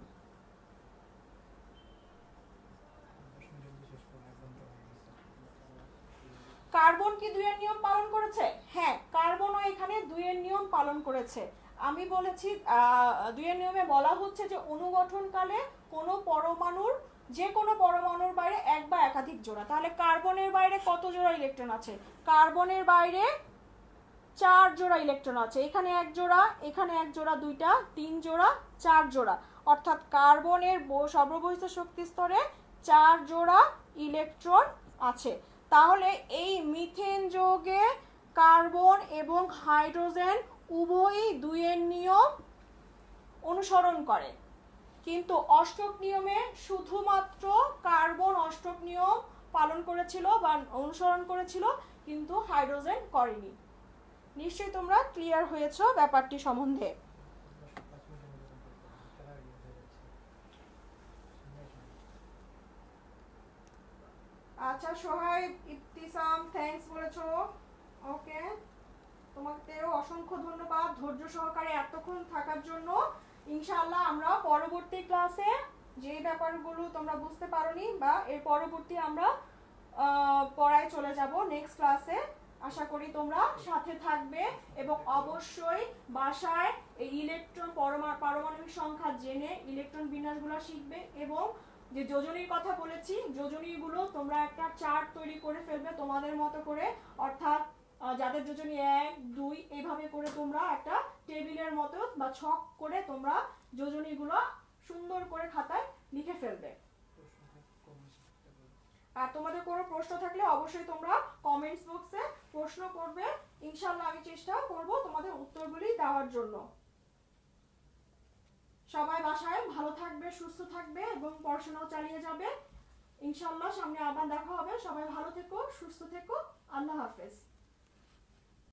কার্বন কি দুইয়ের নিয়ম পালন করেছে? হ্যাঁ, কার্বনও এখানে দুইয়ের নিয়ম পালন করেছে। আমি বলেছি দুইয়ের নিয়মে বলা হচ্ছে যে অনুগঠনকালে যে কোনো পরমাণুর বাইরে এক বা একাধিক জোড়া। তাহলে কার্বনের বাইরে কত জোড়া ইলেকট্রন আছে? কার্বনের বাইরে 4 জোড়া ইলেকট্রন আছে। এখানে এক জোড়া, এখানে এক জোড়া, দুইটা, 3 জোড়া, 4 জোড়া। অর্থাৎ কার্বনের সর্ববহিষ্ঠ শক্তি স্তরে 4 জোড়া ইলেকট্রন আছে। তাহলে এই মিথেন যৌগে কার্বন এবং হাইড্রোজেন উভয়ই দুইয়ের নিয়ম অনুসরণ করে, কিন্তু অষ্টক নিয়মে শুধুমাত্র কার্বন অষ্টক নিয়ম পালন করেছিল বা অনুসরণ করেছিল, কিন্তু হাইড্রোজেন করেনি। নিশ্চয়ই তোমরা ক্লিয়ার হয়েছো ব্যাপারটি সম্বন্ধে। আচ্ছা সোহাইব, ইবতিসাম থ্যাঙ্কস বলেছো, ওকে, তোমাকেও অসংখ্য ধন্যবাদ ধৈর্য সহকারে এতক্ষণ থাকার জন্য। ইনশাআল্লাহ আমরা পরবর্তী ক্লাসে যে ব্যাপারগুলো তোমরা বুঝতে পারোনি বা এর পরবর্তী আমরা পড়ায় চলে যাব নেক্সট ক্লাসে। আশা করি তোমরা সাথে থাকবে এবং অবশ্যই বাসায় এই ইলেকট্রন পারমাণবিক সংখ্যা জেনে ইলেকট্রন বিন্যাসগুলো শিখবে এবং যে যোজনীর কথা বলেছি যোজনীগুলো তোমরা একটা চার্ট তৈরি করে ফেলবে তোমাদের মতো করে, অর্থাৎ যাদের যোজনী 1, 2 এইভাবে করে তোমরা একটা টেবিলের মতো বা ছক করে তোমরা যোজনীগুলো সুন্দর করে খাতায় লিখে ফেলবে। আর তোমাদের কোনো প্রশ্ন থাকলে অবশ্যই তোমরা কমেন্টস বক্সে প্রশ্ন করবে, ইনশাআল্লাহ আমি চেষ্টা করব তোমাদের উত্তরগুলি দেওয়ার জন্য। সবাই বাসায় ভালো থাকবে, সুস্থ থাকবে এবং পড়াশোনাও চালিয়ে যাবে। ইনশাআল্লাহ সামনে আবার দেখা হবে। সবাই ভালো থেকো, সুস্থ থেকো, আল্লাহ হাফেজ।